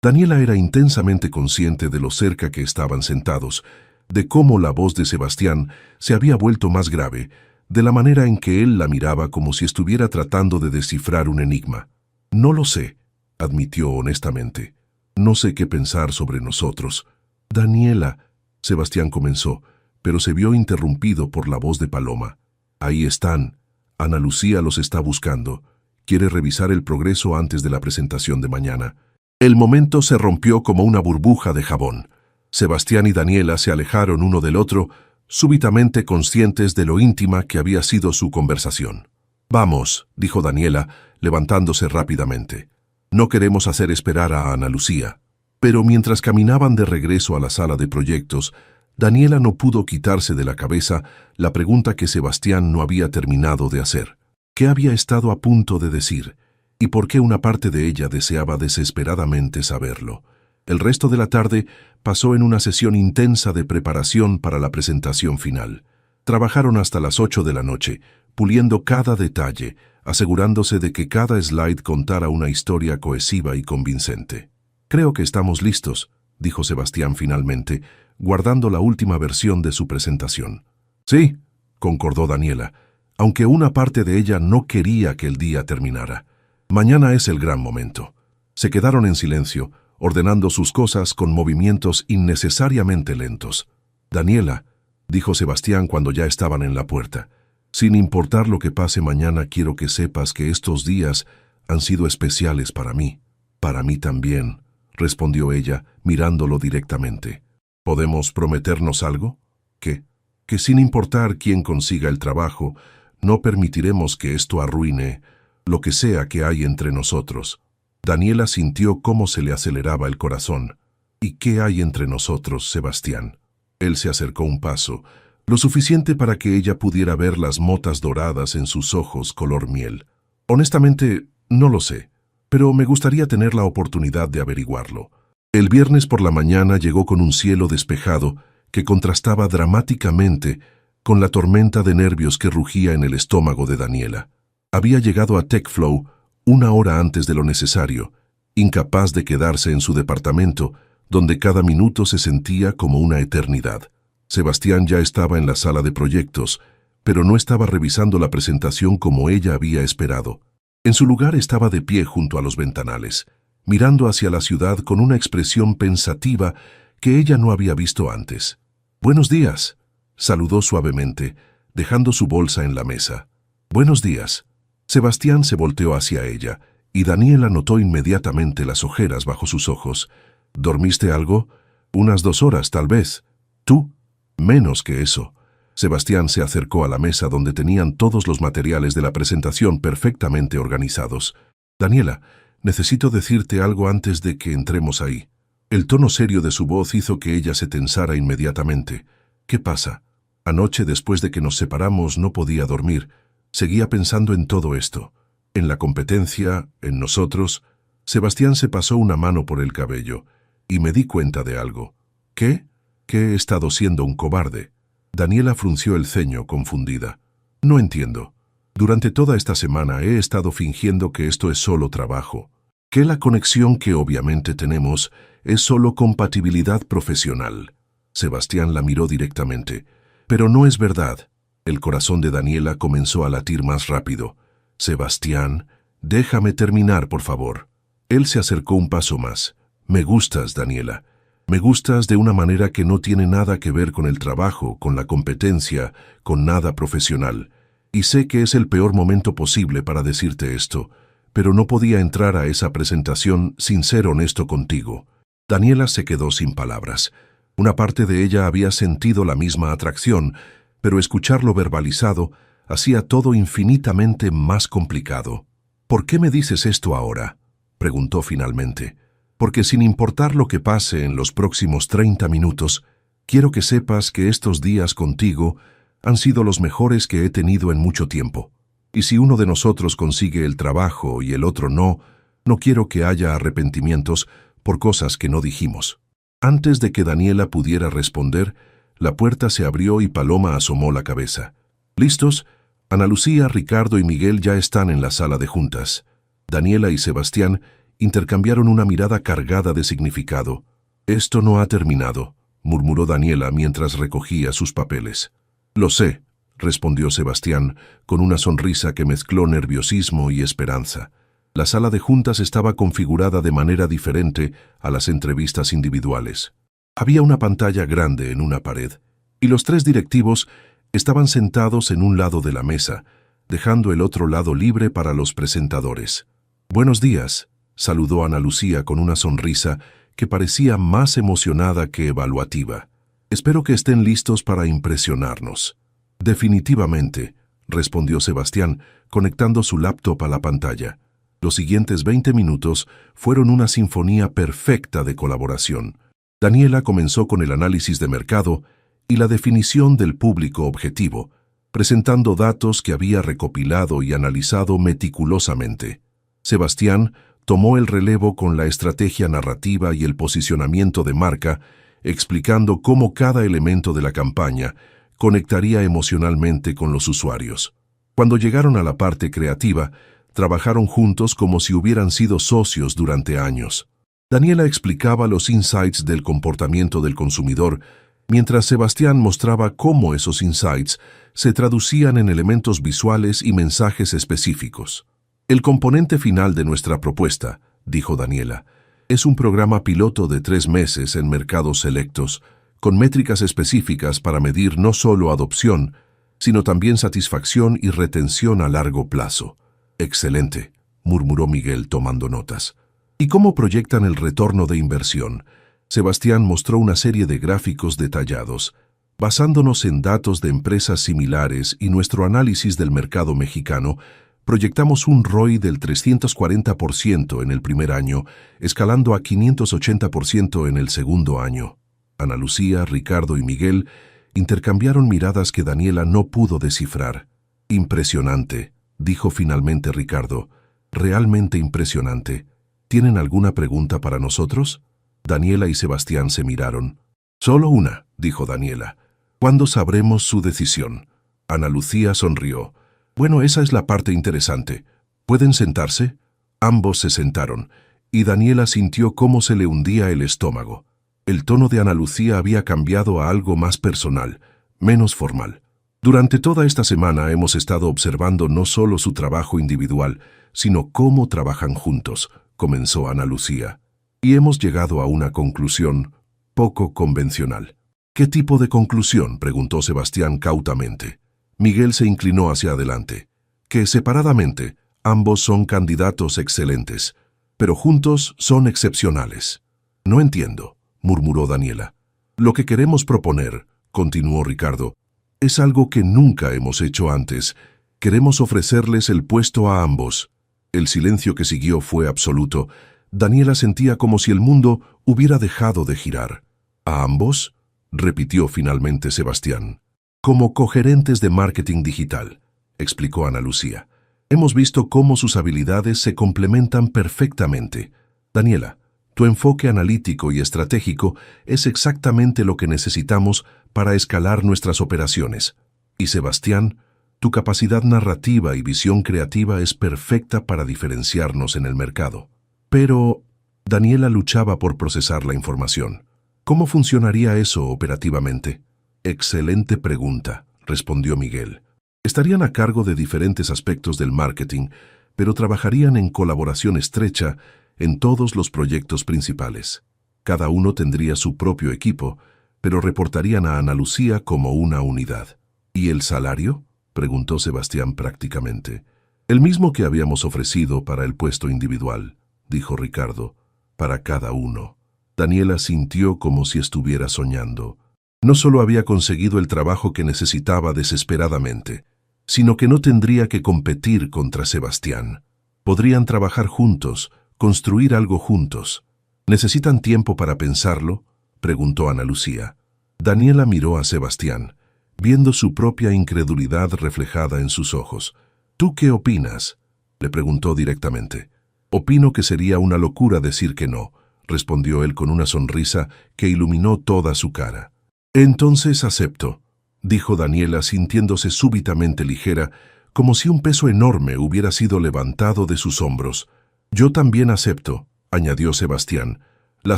Daniela era intensamente consciente de lo cerca que estaban sentados, de cómo la voz de Sebastián se había vuelto más grave, de la manera en que él la miraba como si estuviera tratando de descifrar un enigma. No lo sé, admitió honestamente. No sé qué pensar sobre nosotros. Daniela, Sebastián comenzó, pero se vio interrumpido por la voz de Paloma. Ahí están. Ana Lucía los está buscando. Quiere revisar el progreso antes de la presentación de mañana. El momento se rompió como una burbuja de jabón. Sebastián y Daniela se alejaron uno del otro, súbitamente conscientes de lo íntima que había sido su conversación. «Vamos», dijo Daniela, levantándose rápidamente. «No queremos hacer esperar a Ana Lucía». Pero mientras caminaban de regreso a la sala de proyectos, Daniela no pudo quitarse de la cabeza la pregunta que Sebastián no había terminado de hacer. ¿Qué había estado a punto de decir? ¿Y por qué una parte de ella deseaba desesperadamente saberlo? El resto de la tarde pasó en una sesión intensa de preparación para la presentación final. Trabajaron hasta las 8 de la noche, puliendo cada detalle, asegurándose de que cada slide contara una historia cohesiva y convincente. «Creo que estamos listos», dijo Sebastián finalmente, guardando la última versión de su presentación. «Sí», concordó Daniela, aunque una parte de ella no quería que el día terminara. Mañana es el gran momento. Se quedaron en silencio, ordenando sus cosas con movimientos innecesariamente lentos. «Daniela», dijo Sebastián cuando ya estaban en la puerta, «sin importar lo que pase mañana, quiero que sepas que estos días han sido especiales para mí». «Para mí también», respondió ella, mirándolo directamente. «¿Podemos prometernos algo? Que sin importar quién consiga el trabajo, no permitiremos que esto arruine lo que sea que hay entre nosotros». Daniela sintió cómo se le aceleraba el corazón. «¿Y qué hay entre nosotros, Sebastián?». Él se acercó un paso, lo suficiente para que ella pudiera ver las motas doradas en sus ojos color miel. «Honestamente, no lo sé, pero me gustaría tener la oportunidad de averiguarlo». El viernes por la mañana llegó con un cielo despejado que contrastaba dramáticamente con la tormenta de nervios que rugía en el estómago de Daniela. Había llegado a TechFlow 1 hora antes de lo necesario, incapaz de quedarse en su departamento, donde cada minuto se sentía como una eternidad. Sebastián ya estaba en la sala de proyectos, pero no estaba revisando la presentación como ella había esperado. En su lugar estaba de pie junto a los ventanales, mirando hacia la ciudad con una expresión pensativa que ella no había visto antes. «Buenos días», saludó suavemente, dejando su bolsa en la mesa. «Buenos días». Sebastián se volteó hacia ella, y Daniela notó inmediatamente las ojeras bajo sus ojos. «¿Dormiste algo? Unas 2 horas, tal vez. ¿Tú? Menos que eso». Sebastián se acercó a la mesa donde tenían todos los materiales de la presentación perfectamente organizados. «Daniela, necesito decirte algo antes de que entremos ahí». El tono serio de su voz hizo que ella se tensara inmediatamente. «¿Qué pasa? Anoche, después de que nos separamos, no podía dormir. Seguía pensando en todo esto, en la competencia, en nosotros». Sebastián se pasó una mano por el cabello, y me di cuenta de algo. «¿Qué? Que he estado siendo un cobarde». Daniela frunció el ceño, confundida. «No entiendo. Durante toda esta semana he estado fingiendo que esto es solo trabajo, que la conexión que obviamente tenemos es solo compatibilidad profesional». Sebastián la miró directamente. «Pero no es verdad». El corazón de Daniela comenzó a latir más rápido. «Sebastián, déjame terminar, por favor». Él se acercó un paso más. «Me gustas, Daniela. Me gustas de una manera que no tiene nada que ver con el trabajo, con la competencia, con nada profesional. Y sé que es el peor momento posible para decirte esto, pero no podía entrar a esa presentación sin ser honesto contigo. Daniela se quedó sin palabras. Una parte de ella había sentido la misma atracción, pero escucharlo verbalizado hacía todo infinitamente más complicado. «¿Por qué me dices esto ahora?», preguntó finalmente. «Porque sin importar lo que pase en los próximos 30 minutos, quiero que sepas que estos días contigo han sido los mejores que he tenido en mucho tiempo. Y si uno de nosotros consigue el trabajo y el otro no, no quiero que haya arrepentimientos por cosas que no dijimos». Antes de que Daniela pudiera responder, la puerta se abrió y Paloma asomó la cabeza. «¿Listos? Ana Lucía, Ricardo y Miguel ya están en la sala de juntas». Daniela y Sebastián intercambiaron una mirada cargada de significado. «Esto no ha terminado», murmuró Daniela mientras recogía sus papeles. «Lo sé», respondió Sebastián, con una sonrisa que mezcló nerviosismo y esperanza. La sala de juntas estaba configurada de manera diferente a las entrevistas individuales. Había una pantalla grande en una pared, y los 3 directivos estaban sentados en un lado de la mesa, dejando el otro lado libre para los presentadores. «Buenos días», saludó Ana Lucía con una sonrisa que parecía más emocionada que evaluativa. «Espero que estén listos para impresionarnos». «Definitivamente», respondió Sebastián, conectando su laptop a la pantalla. Los siguientes 20 minutos fueron una sinfonía perfecta de colaboración. Daniela comenzó con el análisis de mercado y la definición del público objetivo, presentando datos que había recopilado y analizado meticulosamente. Sebastián tomó el relevo con la estrategia narrativa y el posicionamiento de marca, explicando cómo cada elemento de la campaña conectaría emocionalmente con los usuarios. Cuando llegaron a la parte creativa, trabajaron juntos como si hubieran sido socios durante años. Daniela explicaba los insights del comportamiento del consumidor, mientras Sebastián mostraba cómo esos insights se traducían en elementos visuales y mensajes específicos. «El componente final de nuestra propuesta», dijo Daniela, «es un programa piloto de 3 meses en mercados selectos, con métricas específicas para medir no solo adopción, sino también satisfacción y retención a largo plazo». «Excelente», murmuró Miguel tomando notas. «¿Y cómo proyectan el retorno de inversión?». Sebastián mostró una serie de gráficos detallados. «Basándonos en datos de empresas similares y nuestro análisis del mercado mexicano, proyectamos un ROI del 340% en el primer año, escalando a 580% en el segundo año». Ana Lucía, Ricardo y Miguel intercambiaron miradas que Daniela no pudo descifrar. «Impresionante», dijo finalmente Ricardo. «Realmente impresionante. ¿Tienen alguna pregunta para nosotros?». Daniela y Sebastián se miraron. «Solo una», dijo Daniela. «¿Cuándo sabremos su decisión?». Ana Lucía sonrió. «Bueno, esa es la parte interesante. ¿Pueden sentarse?». Ambos se sentaron, y Daniela sintió cómo se le hundía el estómago. El tono de Ana Lucía había cambiado a algo más personal, menos formal. «Durante toda esta semana hemos estado observando no solo su trabajo individual, sino cómo trabajan juntos», comenzó Ana Lucía. «Y hemos llegado a una conclusión poco convencional». «¿Qué tipo de conclusión?», preguntó Sebastián cautamente. Miguel se inclinó hacia adelante. «Que separadamente ambos son candidatos excelentes, pero juntos son excepcionales». «No entiendo», murmuró Daniela. «Lo que queremos proponer», continuó Ricardo, «es algo que nunca hemos hecho antes. Queremos ofrecerles el puesto a ambos». El silencio que siguió fue absoluto. Daniela sentía como si el mundo hubiera dejado de girar. «¿A ambos?», repitió finalmente Sebastián. «Como cogerentes de marketing digital», explicó Ana Lucía. «Hemos visto cómo sus habilidades se complementan perfectamente. Daniela, tu enfoque analítico y estratégico es exactamente lo que necesitamos para escalar nuestras operaciones. Y Sebastián, tu capacidad narrativa y visión creativa es perfecta para diferenciarnos en el mercado». «Pero…», Daniela luchaba por procesar la información. «¿Cómo funcionaría eso operativamente?». «Excelente pregunta», respondió Miguel. «Estarían a cargo de diferentes aspectos del marketing, pero trabajarían en colaboración estrecha en todos los proyectos principales. Cada uno tendría su propio equipo, pero reportarían a Ana Lucía como una unidad». «¿Y el salario?», preguntó Sebastián prácticamente. El mismo que habíamos ofrecido para el puesto individual, dijo Ricardo, para cada uno. Daniela sintió como si estuviera soñando. No solo había conseguido el trabajo que necesitaba desesperadamente, sino que no tendría que competir contra Sebastián. Podrían trabajar juntos, construir algo juntos. ¿Necesitan tiempo para pensarlo?, preguntó Ana Lucía. Daniela miró a Sebastián, viendo su propia incredulidad reflejada en sus ojos. ¿Tú qué opinas?, le preguntó directamente. Opino que sería una locura decir que no, respondió él con una sonrisa que iluminó toda su cara. Entonces acepto, dijo Daniela sintiéndose súbitamente ligera, como si un peso enorme hubiera sido levantado de sus hombros. Yo también acepto, añadió Sebastián. La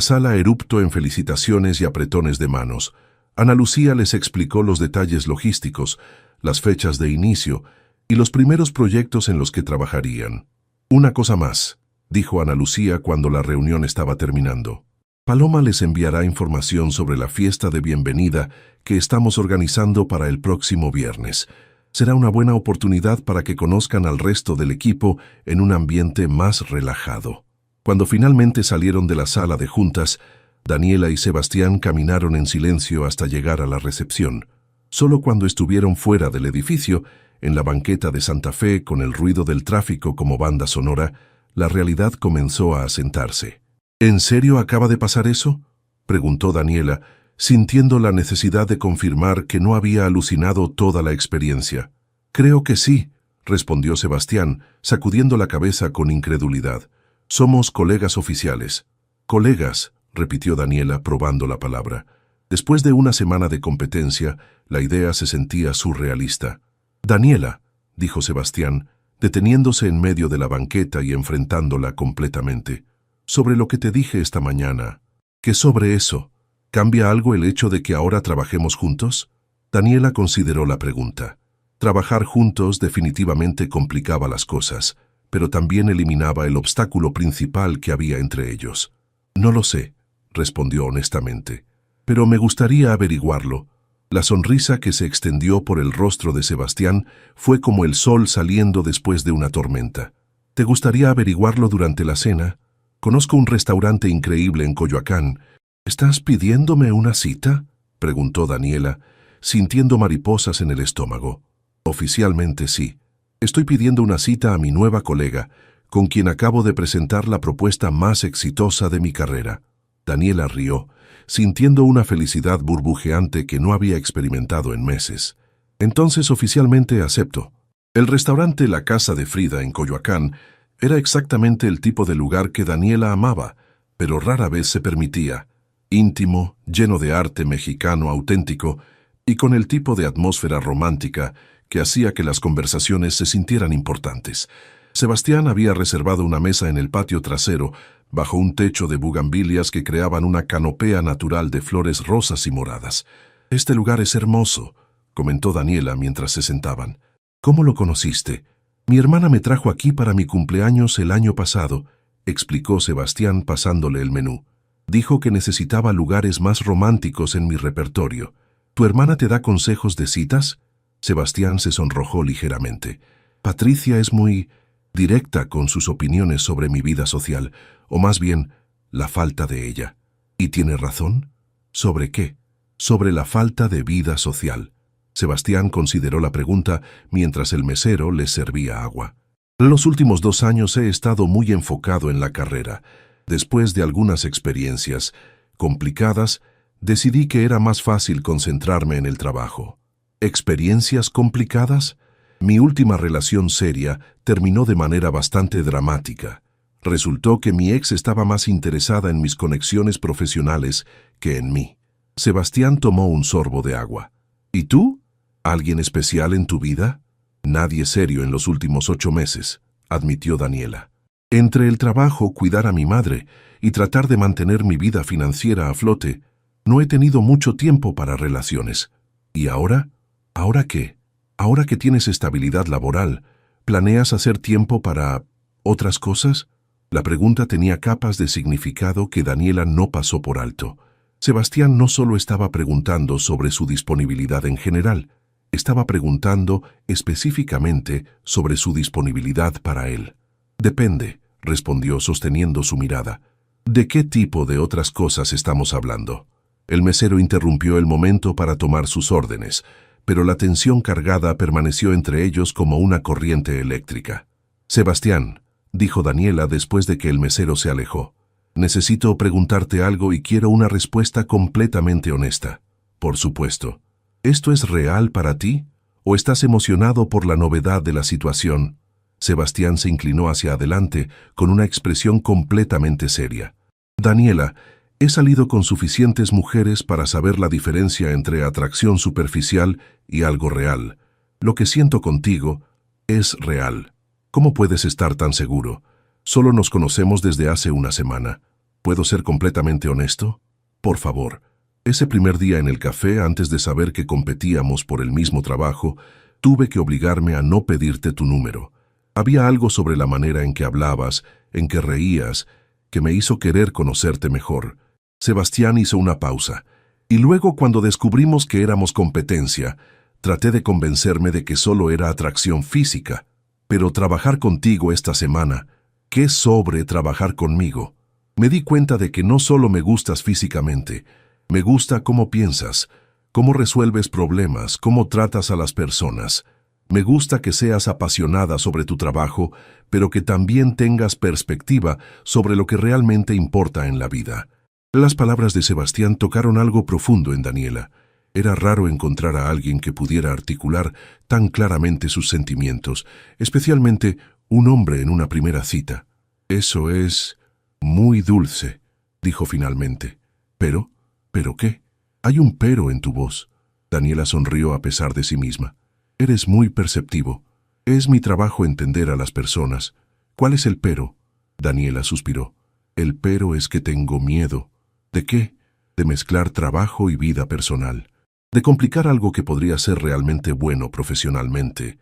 sala eruptó en felicitaciones y apretones de manos. Ana Lucía les explicó los detalles logísticos, las fechas de inicio y los primeros proyectos en los que trabajarían. Una cosa más, dijo Ana Lucía cuando la reunión estaba terminando. Paloma les enviará información sobre la fiesta de bienvenida que estamos organizando para el próximo viernes. Será una buena oportunidad para que conozcan al resto del equipo en un ambiente más relajado. Cuando finalmente salieron de la sala de juntas, Daniela y Sebastián caminaron en silencio hasta llegar a la recepción. Solo cuando estuvieron fuera del edificio, en la banqueta de Santa Fe con el ruido del tráfico como banda sonora, la realidad comenzó a asentarse. ¿En serio acaba de pasar eso?, preguntó Daniela, sintiendo la necesidad de confirmar que no había alucinado toda la experiencia. Creo que sí, respondió Sebastián, sacudiendo la cabeza con incredulidad. Somos colegas oficiales. Colegas, repitió Daniela, probando la palabra. Después de una semana de competencia, la idea se sentía surrealista. Daniela, dijo Sebastián, deteniéndose en medio de la banqueta y enfrentándola completamente. Sobre lo que te dije esta mañana. ¿Qué sobre eso? ¿Cambia algo el hecho de que ahora trabajemos juntos? Daniela consideró la pregunta. Trabajar juntos definitivamente complicaba las cosas, pero también eliminaba el obstáculo principal que había entre ellos. No lo sé, respondió honestamente, pero me gustaría averiguarlo. La sonrisa que se extendió por el rostro de Sebastián fue como el sol saliendo después de una tormenta. ¿Te gustaría averiguarlo durante la cena? Conozco un restaurante increíble en Coyoacán. ¿Estás pidiéndome una cita?, preguntó Daniela, sintiendo mariposas en el estómago. Oficialmente sí. Estoy pidiendo una cita a mi nueva colega, con quien acabo de presentar la propuesta más exitosa de mi carrera. Daniela rió, sintiendo una felicidad burbujeante que no había experimentado en meses. Entonces oficialmente acepto. El restaurante La Casa de Frida en Coyoacán era exactamente el tipo de lugar que Daniela amaba, pero rara vez se permitía. Íntimo, lleno de arte mexicano auténtico y con el tipo de atmósfera romántica que hacía que las conversaciones se sintieran importantes. Sebastián había reservado una mesa en el patio trasero, bajo un techo de bugambilias que creaban una canopea natural de flores rosas y moradas. «Este lugar es hermoso», comentó Daniela mientras se sentaban. «¿Cómo lo conociste?» «Mi hermana me trajo aquí para mi cumpleaños el año pasado», explicó Sebastián pasándole el menú. «Dijo que necesitaba lugares más románticos en mi repertorio. ¿Tu hermana te da consejos de citas?» Sebastián se sonrojó ligeramente. «Patricia es muy directa con sus opiniones sobre mi vida social, o más bien, la falta de ella. ¿Y tiene razón? ¿Sobre qué? Sobre la falta de vida social». Sebastián consideró la pregunta mientras el mesero les servía agua. «Los últimos 2 años he estado muy enfocado en la carrera. Después de algunas experiencias complicadas, decidí que era más fácil concentrarme en el trabajo». ¿Experiencias complicadas? Mi última relación seria terminó de manera bastante dramática. Resultó que mi ex estaba más interesada en mis conexiones profesionales que en mí. Sebastián tomó un sorbo de agua. ¿Y tú? ¿Alguien especial en tu vida? Nadie serio en los últimos 8 meses, admitió Daniela. Entre el trabajo, cuidar a mi madre y tratar de mantener mi vida financiera a flote, no he tenido mucho tiempo para relaciones. ¿Y ahora? ¿Ahora qué? Ahora que tienes estabilidad laboral, ¿planeas hacer tiempo para otras cosas? La pregunta tenía capas de significado que Daniela no pasó por alto. Sebastián no solo estaba preguntando sobre su disponibilidad en general, Estaba preguntando específicamente sobre su disponibilidad para él. Depende, respondió sosteniendo su mirada. ¿De qué tipo de otras cosas estamos hablando? El mesero interrumpió el momento para tomar sus órdenes, pero la tensión cargada permaneció entre ellos como una corriente eléctrica. Sebastián, dijo Daniela después de que el mesero se alejó. Necesito preguntarte algo y quiero una respuesta completamente honesta. Por supuesto. ¿Esto es real para ti? ¿O estás emocionado por la novedad de la situación? Sebastián se inclinó hacia adelante con una expresión completamente seria. Daniela, he salido con suficientes mujeres para saber la diferencia entre atracción superficial y algo real. Lo que siento contigo es real. ¿Cómo puedes estar tan seguro? Solo nos conocemos desde hace una semana. ¿Puedo ser completamente honesto? Por favor. Ese primer día en el café, antes de saber que competíamos por el mismo trabajo, tuve que obligarme a no pedirte tu número. Había algo sobre la manera en que hablabas, en que reías, que me hizo querer conocerte mejor. Sebastián hizo una pausa, y luego cuando descubrimos que éramos competencia, traté de convencerme de que solo era atracción física. Pero trabajar contigo esta semana, ¿qué sobre trabajar conmigo? Me di cuenta de que no solo me gustas físicamente, me gusta cómo piensas, cómo resuelves problemas, cómo tratas a las personas. Me gusta que seas apasionada sobre tu trabajo, pero que también tengas perspectiva sobre lo que realmente importa en la vida. Las palabras de Sebastián tocaron algo profundo en Daniela. Era raro encontrar a alguien que pudiera articular tan claramente sus sentimientos, especialmente un hombre en una primera cita. Eso es muy dulce, dijo finalmente. ¿Pero qué? Hay un pero en tu voz. Daniela sonrió a pesar de sí misma. Eres muy perceptivo. Es mi trabajo entender a las personas. ¿Cuál es el pero? Daniela suspiró. El pero es que tengo miedo. ¿De qué? De mezclar trabajo y vida personal. De complicar algo que podría ser realmente bueno profesionalmente.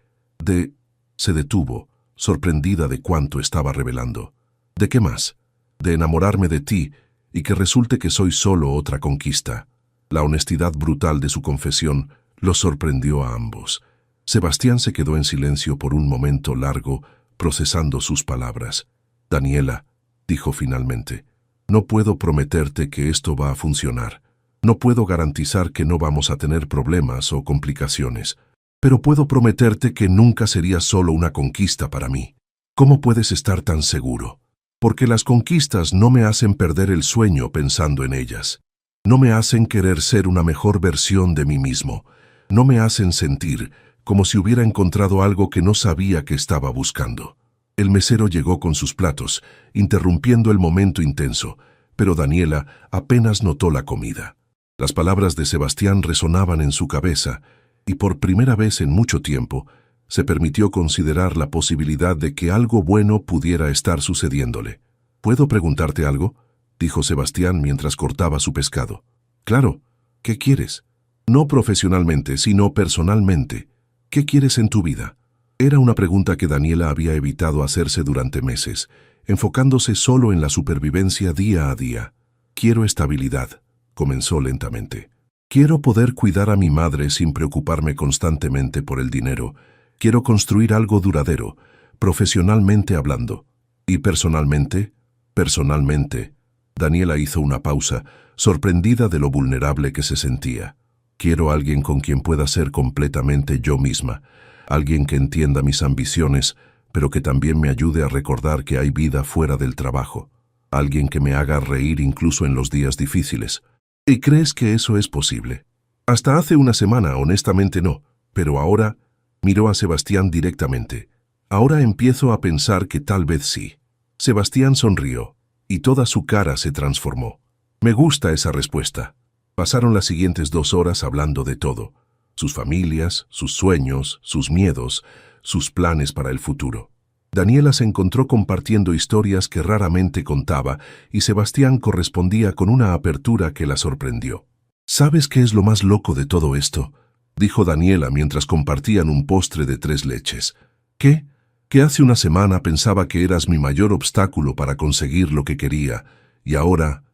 Se detuvo, sorprendida de cuánto estaba revelando. ¿De qué más? De enamorarme de ti y que resulte que soy solo otra conquista. La honestidad brutal de su confesión los sorprendió a ambos. Sebastián se quedó en silencio por un momento largo, procesando sus palabras. Daniela, dijo finalmente, no puedo prometerte que esto va a funcionar. No puedo garantizar que no vamos a tener problemas o complicaciones, pero puedo prometerte que nunca sería solo una conquista para mí. ¿Cómo puedes estar tan seguro? Porque las conquistas no me hacen perder el sueño pensando en ellas. No me hacen querer ser una mejor versión de mí mismo. No me hacen sentir como si hubiera encontrado algo que no sabía que estaba buscando. El mesero llegó con sus platos, interrumpiendo el momento intenso, pero Daniela apenas notó la comida. Las palabras de Sebastián resonaban en su cabeza, y por primera vez en mucho tiempo, se permitió considerar la posibilidad de que algo bueno pudiera estar sucediéndole. ¿Puedo preguntarte algo?, dijo Sebastián mientras cortaba su pescado. Claro, ¿qué quieres? No profesionalmente, sino personalmente. ¿Qué quieres en tu vida? Era una pregunta que Daniela había evitado hacerse durante meses, enfocándose solo en la supervivencia día a día. Quiero estabilidad, comenzó lentamente. Quiero poder cuidar a mi madre sin preocuparme constantemente por el dinero. Quiero construir algo duradero, profesionalmente hablando. ¿Y personalmente? Personalmente. Daniela hizo una pausa, sorprendida de lo vulnerable que se sentía. Quiero a alguien con quien pueda ser completamente yo misma, alguien que entienda mis ambiciones, pero que también me ayude a recordar que hay vida fuera del trabajo. Alguien que me haga reír incluso en los días difíciles. ¿Y crees que eso es posible? Hasta hace una semana, honestamente no, pero ahora... Miró a Sebastián directamente. Ahora empiezo a pensar que tal vez sí. Sebastián sonrió, y toda su cara se transformó. Me gusta esa respuesta. Pasaron las siguientes 2 horas hablando de todo. Sus familias, sus sueños, sus miedos, sus planes para el futuro. Daniela se encontró compartiendo historias que raramente contaba, y Sebastián correspondía con una apertura que la sorprendió. ¿Sabes qué es lo más loco de todo esto?, dijo Daniela mientras compartían un postre de 3 leches. ¿Qué? Que hace una semana pensaba que eras mi mayor obstáculo para conseguir lo que quería, y ahora...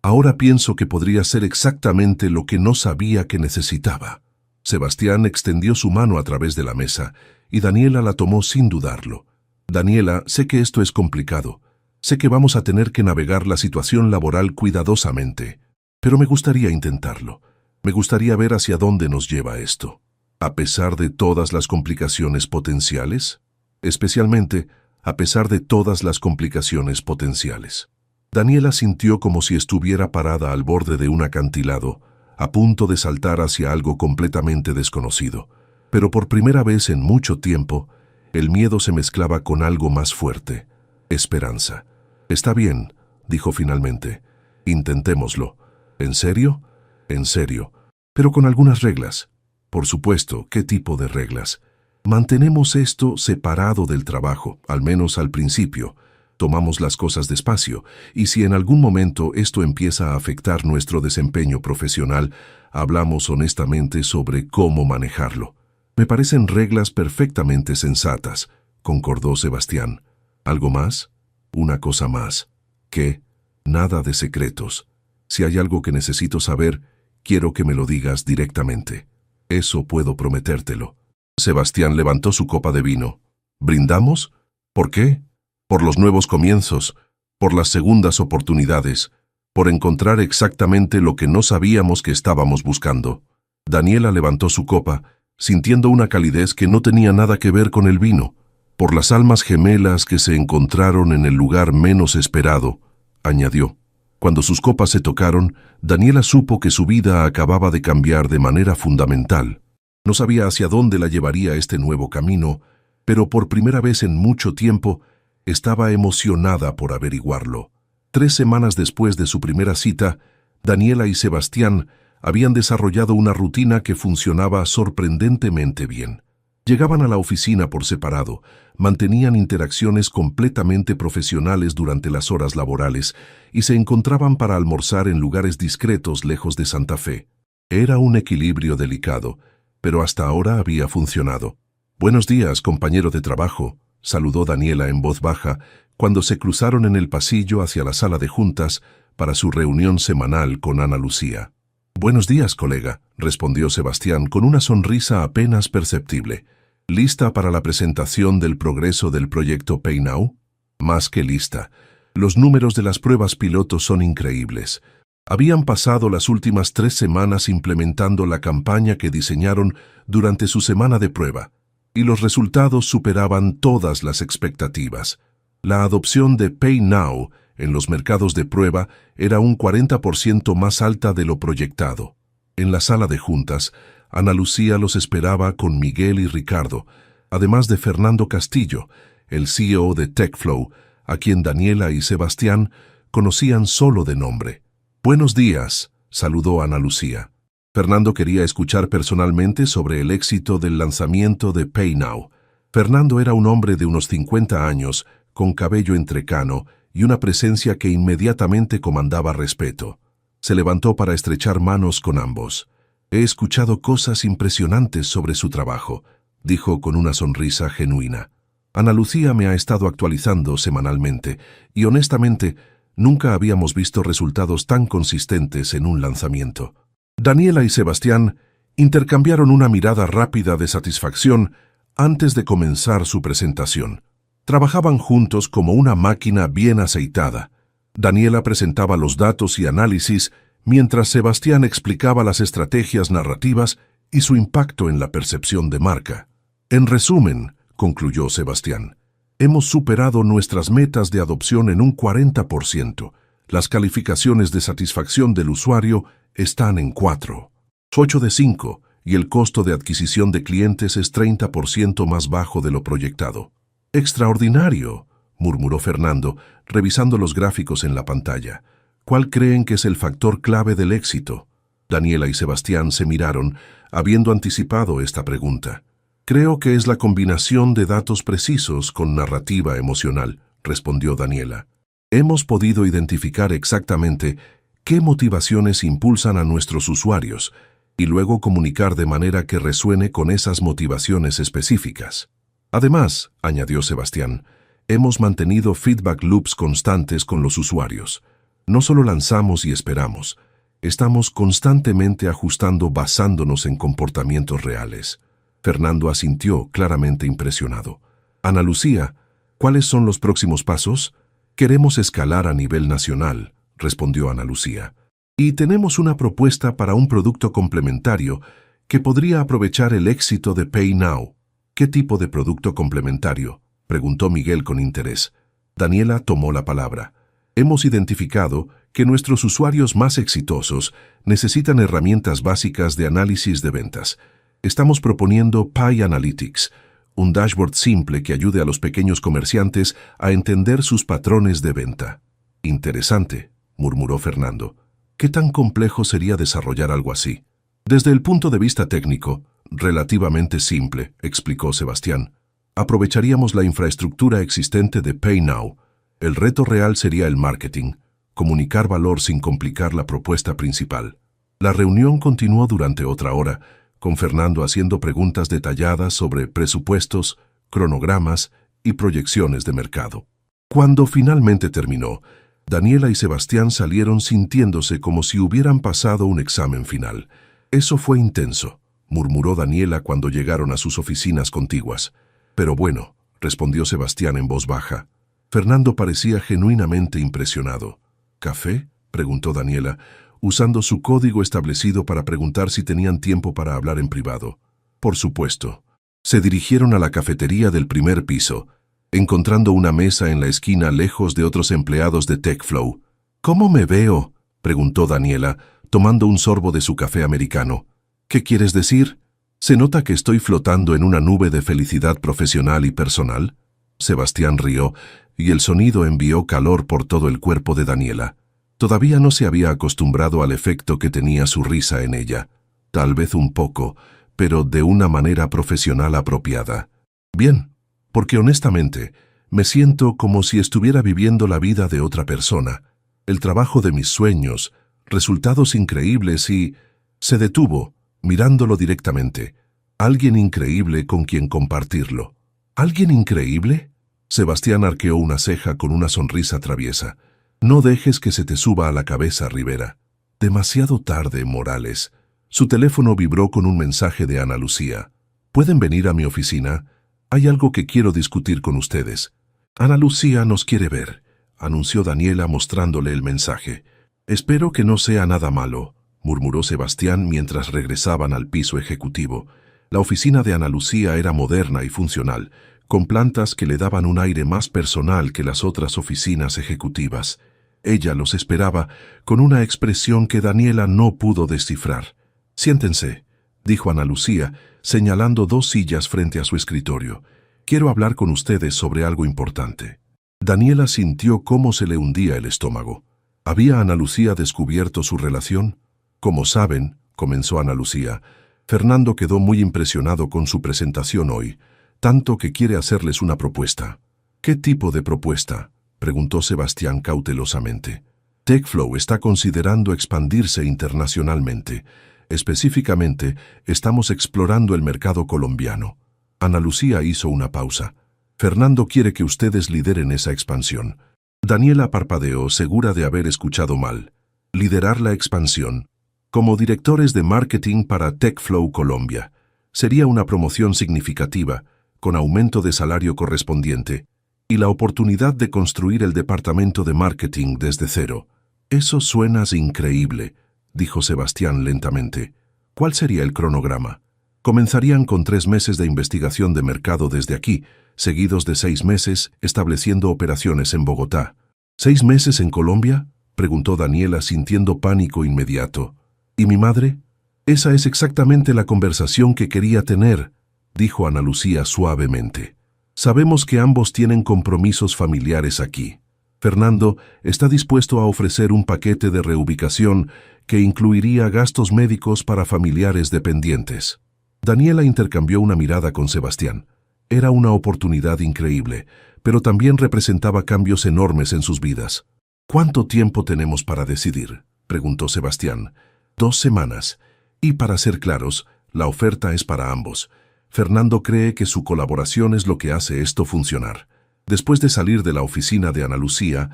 Ahora pienso que podría ser exactamente lo que no sabía que necesitaba. Sebastián extendió su mano a través de la mesa y Daniela la tomó sin dudarlo. Daniela, sé que esto es complicado. Sé que vamos a tener que navegar la situación laboral cuidadosamente, pero me gustaría intentarlo. Me gustaría ver hacia dónde nos lleva esto. A pesar de todas las complicaciones potenciales, especialmente a pesar de todas las complicaciones potenciales. Daniela sintió como si estuviera parada al borde de un acantilado, a punto de saltar hacia algo completamente desconocido. Pero por primera vez en mucho tiempo, el miedo se mezclaba con algo más fuerte: esperanza. Está bien, dijo finalmente. Intentémoslo. ¿En serio? En serio. Pero con algunas reglas. Por supuesto, ¿qué tipo de reglas? Mantenemos esto separado del trabajo, al menos al principio. Tomamos las cosas despacio, y si en algún momento esto empieza a afectar nuestro desempeño profesional, hablamos honestamente sobre cómo manejarlo. Me parecen reglas perfectamente sensatas, concordó Sebastián. ¿Algo más? Una cosa más. ¿Qué? Nada de secretos. Si hay algo que necesito saber, quiero que me lo digas directamente. Eso puedo prometértelo. Sebastián levantó su copa de vino. ¿Brindamos? ¿Por qué? Por los nuevos comienzos, por las segundas oportunidades, por encontrar exactamente lo que no sabíamos que estábamos buscando. Daniela levantó su copa, sintiendo una calidez que no tenía nada que ver con el vino. Por las almas gemelas que se encontraron en el lugar menos esperado, añadió. Cuando sus copas se tocaron, Daniela supo que su vida acababa de cambiar de manera fundamental. No sabía hacia dónde la llevaría este nuevo camino, pero por primera vez en mucho tiempo estaba emocionada por averiguarlo. 3 semanas después de su primera cita, Daniela y Sebastián habían desarrollado una rutina que funcionaba sorprendentemente bien. Llegaban a la oficina por separado, mantenían interacciones completamente profesionales durante las horas laborales y se encontraban para almorzar en lugares discretos lejos de Santa Fe. Era un equilibrio delicado, pero hasta ahora había funcionado. «Buenos días, compañero de trabajo», saludó Daniela en voz baja cuando se cruzaron en el pasillo hacia la sala de juntas para su reunión semanal con Ana Lucía. «Buenos días, colega», respondió Sebastián con una sonrisa apenas perceptible. «¿Lista para la presentación del progreso del proyecto PayNow?» «Más que lista. Los números de las pruebas piloto son increíbles. Habían pasado las últimas 3 semanas implementando la campaña que diseñaron durante su semana de prueba, y los resultados superaban todas las expectativas. La adopción de PayNow en los mercados de prueba era un 40% más alta de lo proyectado. En la sala de juntas, Ana Lucía los esperaba con Miguel y Ricardo, además de Fernando Castillo, el CEO de TechFlow, a quien Daniela y Sebastián conocían solo de nombre. «Buenos días», saludó Ana Lucía. Fernando quería escuchar personalmente sobre el éxito del lanzamiento de PayNow. Fernando era un hombre de unos 50 años, con cabello entrecano y una presencia que inmediatamente comandaba respeto. Se levantó para estrechar manos con ambos. «He escuchado cosas impresionantes sobre su trabajo», dijo con una sonrisa genuina. «Ana Lucía me ha estado actualizando semanalmente y honestamente nunca habíamos visto resultados tan consistentes en un lanzamiento». Daniela y Sebastián intercambiaron una mirada rápida de satisfacción antes de comenzar su presentación. Trabajaban juntos como una máquina bien aceitada. Daniela presentaba los datos y análisis, mientras Sebastián explicaba las estrategias narrativas y su impacto en la percepción de marca. «En resumen», concluyó Sebastián, «hemos superado nuestras metas de adopción en un 40%. Las calificaciones de satisfacción del usuario están en 4. 8 de 5, y el costo de adquisición de clientes es 30% más bajo de lo proyectado». «Extraordinario», murmuró Fernando, revisando los gráficos en la pantalla. «¿Cuál creen que es el factor clave del éxito?» Daniela y Sebastián se miraron, habiendo anticipado esta pregunta. «Creo que es la combinación de datos precisos con narrativa emocional», respondió Daniela. «Hemos podido identificar exactamente qué motivaciones impulsan a nuestros usuarios y luego comunicar de manera que resuene con esas motivaciones específicas. Además», añadió Sebastián, «hemos mantenido feedback loops constantes con los usuarios. No solo lanzamos y esperamos. Estamos constantemente ajustando basándonos en comportamientos reales. Fernando asintió, claramente impresionado. Ana Lucía, ¿cuáles son los próximos pasos? Queremos escalar a nivel nacional, respondió Ana Lucía. Y tenemos una propuesta para un producto complementario que podría aprovechar el éxito de Pay Now. ¿Qué tipo de producto complementario?, preguntó Miguel con interés. Daniela tomó la palabra. Hemos identificado que nuestros usuarios más exitosos necesitan herramientas básicas de análisis de ventas. Estamos proponiendo Pay Analytics, un dashboard simple que ayude a los pequeños comerciantes a entender sus patrones de venta. Interesante, murmuró Fernando. ¿Qué tan complejo sería desarrollar algo así? Desde el punto de vista técnico, relativamente simple, explicó Sebastián. Aprovecharíamos la infraestructura existente de Pay Now. El reto real sería el marketing, comunicar valor sin complicar la propuesta principal. La reunión continuó durante otra hora, con Fernando haciendo preguntas detalladas sobre presupuestos, cronogramas y proyecciones de mercado. Cuando finalmente terminó, Daniela y Sebastián salieron sintiéndose como si hubieran pasado un examen final. Eso fue intenso, murmuró Daniela cuando llegaron a sus oficinas contiguas. Pero bueno, respondió Sebastián en voz baja. Fernando parecía genuinamente impresionado. ¿Café?, preguntó Daniela, usando su código establecido para preguntar si tenían tiempo para hablar en privado. Por supuesto. Se dirigieron a la cafetería del primer piso, encontrando una mesa en la esquina lejos de otros empleados de TechFlow. ¿Cómo me veo?, preguntó Daniela, tomando un sorbo de su café americano. ¿Qué quieres decir? ¿Se nota que estoy flotando en una nube de felicidad profesional y personal? Sebastián rió, y el sonido envió calor por todo el cuerpo de Daniela. Todavía no se había acostumbrado al efecto que tenía su risa en ella. Tal vez un poco, pero de una manera profesional apropiada. Bien, porque honestamente, me siento como si estuviera viviendo la vida de otra persona, el trabajo de mis sueños, resultados increíbles y... Se detuvo, mirándolo directamente. Alguien increíble con quien compartirlo. ¿Alguien increíble? Sebastián arqueó una ceja con una sonrisa traviesa. No dejes que se te suba a la cabeza, Rivera. Demasiado tarde, Morales. Su teléfono vibró con un mensaje de Ana Lucía. ¿Pueden venir a mi oficina? Hay algo que quiero discutir con ustedes. Ana Lucía nos quiere ver, anunció Daniela mostrándole el mensaje. Espero que no sea nada malo, murmuró Sebastián mientras regresaban al piso ejecutivo. La oficina de Ana Lucía era moderna y funcional, con plantas que le daban un aire más personal que las otras oficinas ejecutivas. Ella los esperaba con una expresión que Daniela no pudo descifrar. «Siéntense», dijo Ana Lucía, señalando 2 sillas frente a su escritorio. «Quiero hablar con ustedes sobre algo importante». Daniela sintió cómo se le hundía el estómago. ¿Había Ana Lucía descubierto su relación? Como saben, comenzó Ana Lucía, Fernando quedó muy impresionado con su presentación hoy, tanto que quiere hacerles una propuesta. ¿Qué tipo de propuesta?, preguntó Sebastián cautelosamente. TechFlow está considerando expandirse internacionalmente. Específicamente, estamos explorando el mercado colombiano. Ana Lucía hizo una pausa. Fernando quiere que ustedes lideren esa expansión. Daniela parpadeó, segura de haber escuchado mal. Liderar la expansión. Como directores de marketing para TechFlow Colombia. Sería una promoción significativa, con aumento de salario correspondiente, y la oportunidad de construir el departamento de marketing desde cero. Eso suena increíble, dijo Sebastián lentamente. ¿Cuál sería el cronograma? Comenzarían con 3 meses de investigación de mercado desde aquí, seguidos de 6 meses estableciendo operaciones en Bogotá. ¿6 meses en Colombia?, preguntó Daniela sintiendo pánico inmediato. ¿Y mi madre? Esa es exactamente la conversación que quería tener, dijo Ana Lucía suavemente. Sabemos que ambos tienen compromisos familiares aquí. Fernando está dispuesto a ofrecer un paquete de reubicación que incluiría gastos médicos para familiares dependientes. Daniela intercambió una mirada con Sebastián. Era una oportunidad increíble, pero también representaba cambios enormes en sus vidas. ¿Cuánto tiempo tenemos para decidir?, preguntó Sebastián. 2 semanas. Y para ser claros, la oferta es para ambos. Fernando cree que su colaboración es lo que hace esto funcionar. Después de salir de la oficina de Ana Lucía,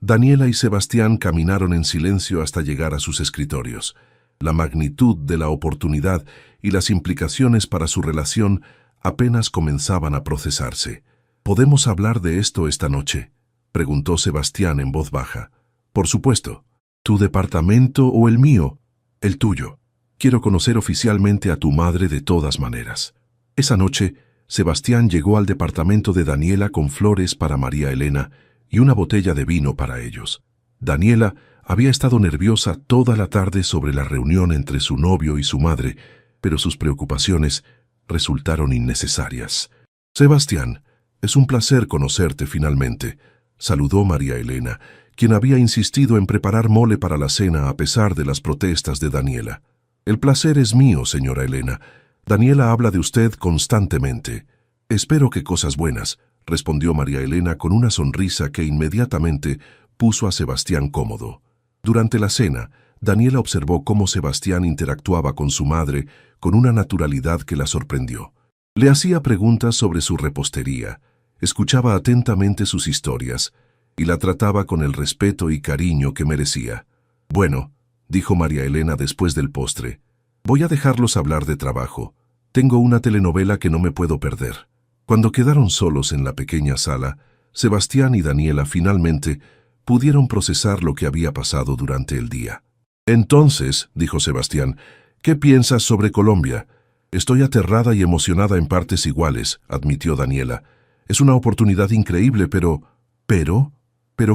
Daniela y Sebastián caminaron en silencio hasta llegar a sus escritorios. La magnitud de la oportunidad y las implicaciones para su relación apenas comenzaban a procesarse. ¿Podemos hablar de esto esta noche?, preguntó Sebastián en voz baja. Por supuesto. ¿Tu departamento o el mío? El tuyo. Quiero conocer oficialmente a tu madre de todas maneras. Esa noche, Sebastián llegó al departamento de Daniela con flores para María Elena y una botella de vino para ellos. Daniela había estado nerviosa toda la tarde sobre la reunión entre su novio y su madre, pero sus preocupaciones resultaron innecesarias. Sebastián, es un placer conocerte finalmente, saludó María Elena, quien había insistido en preparar mole para la cena a pesar de las protestas de Daniela. El placer es mío, señora Elena. Daniela habla de usted constantemente. Espero que cosas buenas, respondió María Elena con una sonrisa que inmediatamente puso a Sebastián cómodo. Durante la cena, Daniela observó cómo Sebastián interactuaba con su madre con una naturalidad que la sorprendió. Le hacía preguntas sobre su repostería, escuchaba atentamente sus historias y la trataba con el respeto y cariño que merecía. Bueno, dijo María Elena después del postre, voy a dejarlos hablar de trabajo. Tengo una telenovela que no me puedo perder. Cuando quedaron solos en la pequeña sala, Sebastián y Daniela finalmente pudieron procesar lo que había pasado durante el día. Entonces, dijo Sebastián, ¿qué piensas sobre Colombia? Estoy aterrada y emocionada en partes iguales, admitió Daniela. Es una oportunidad increíble, pero,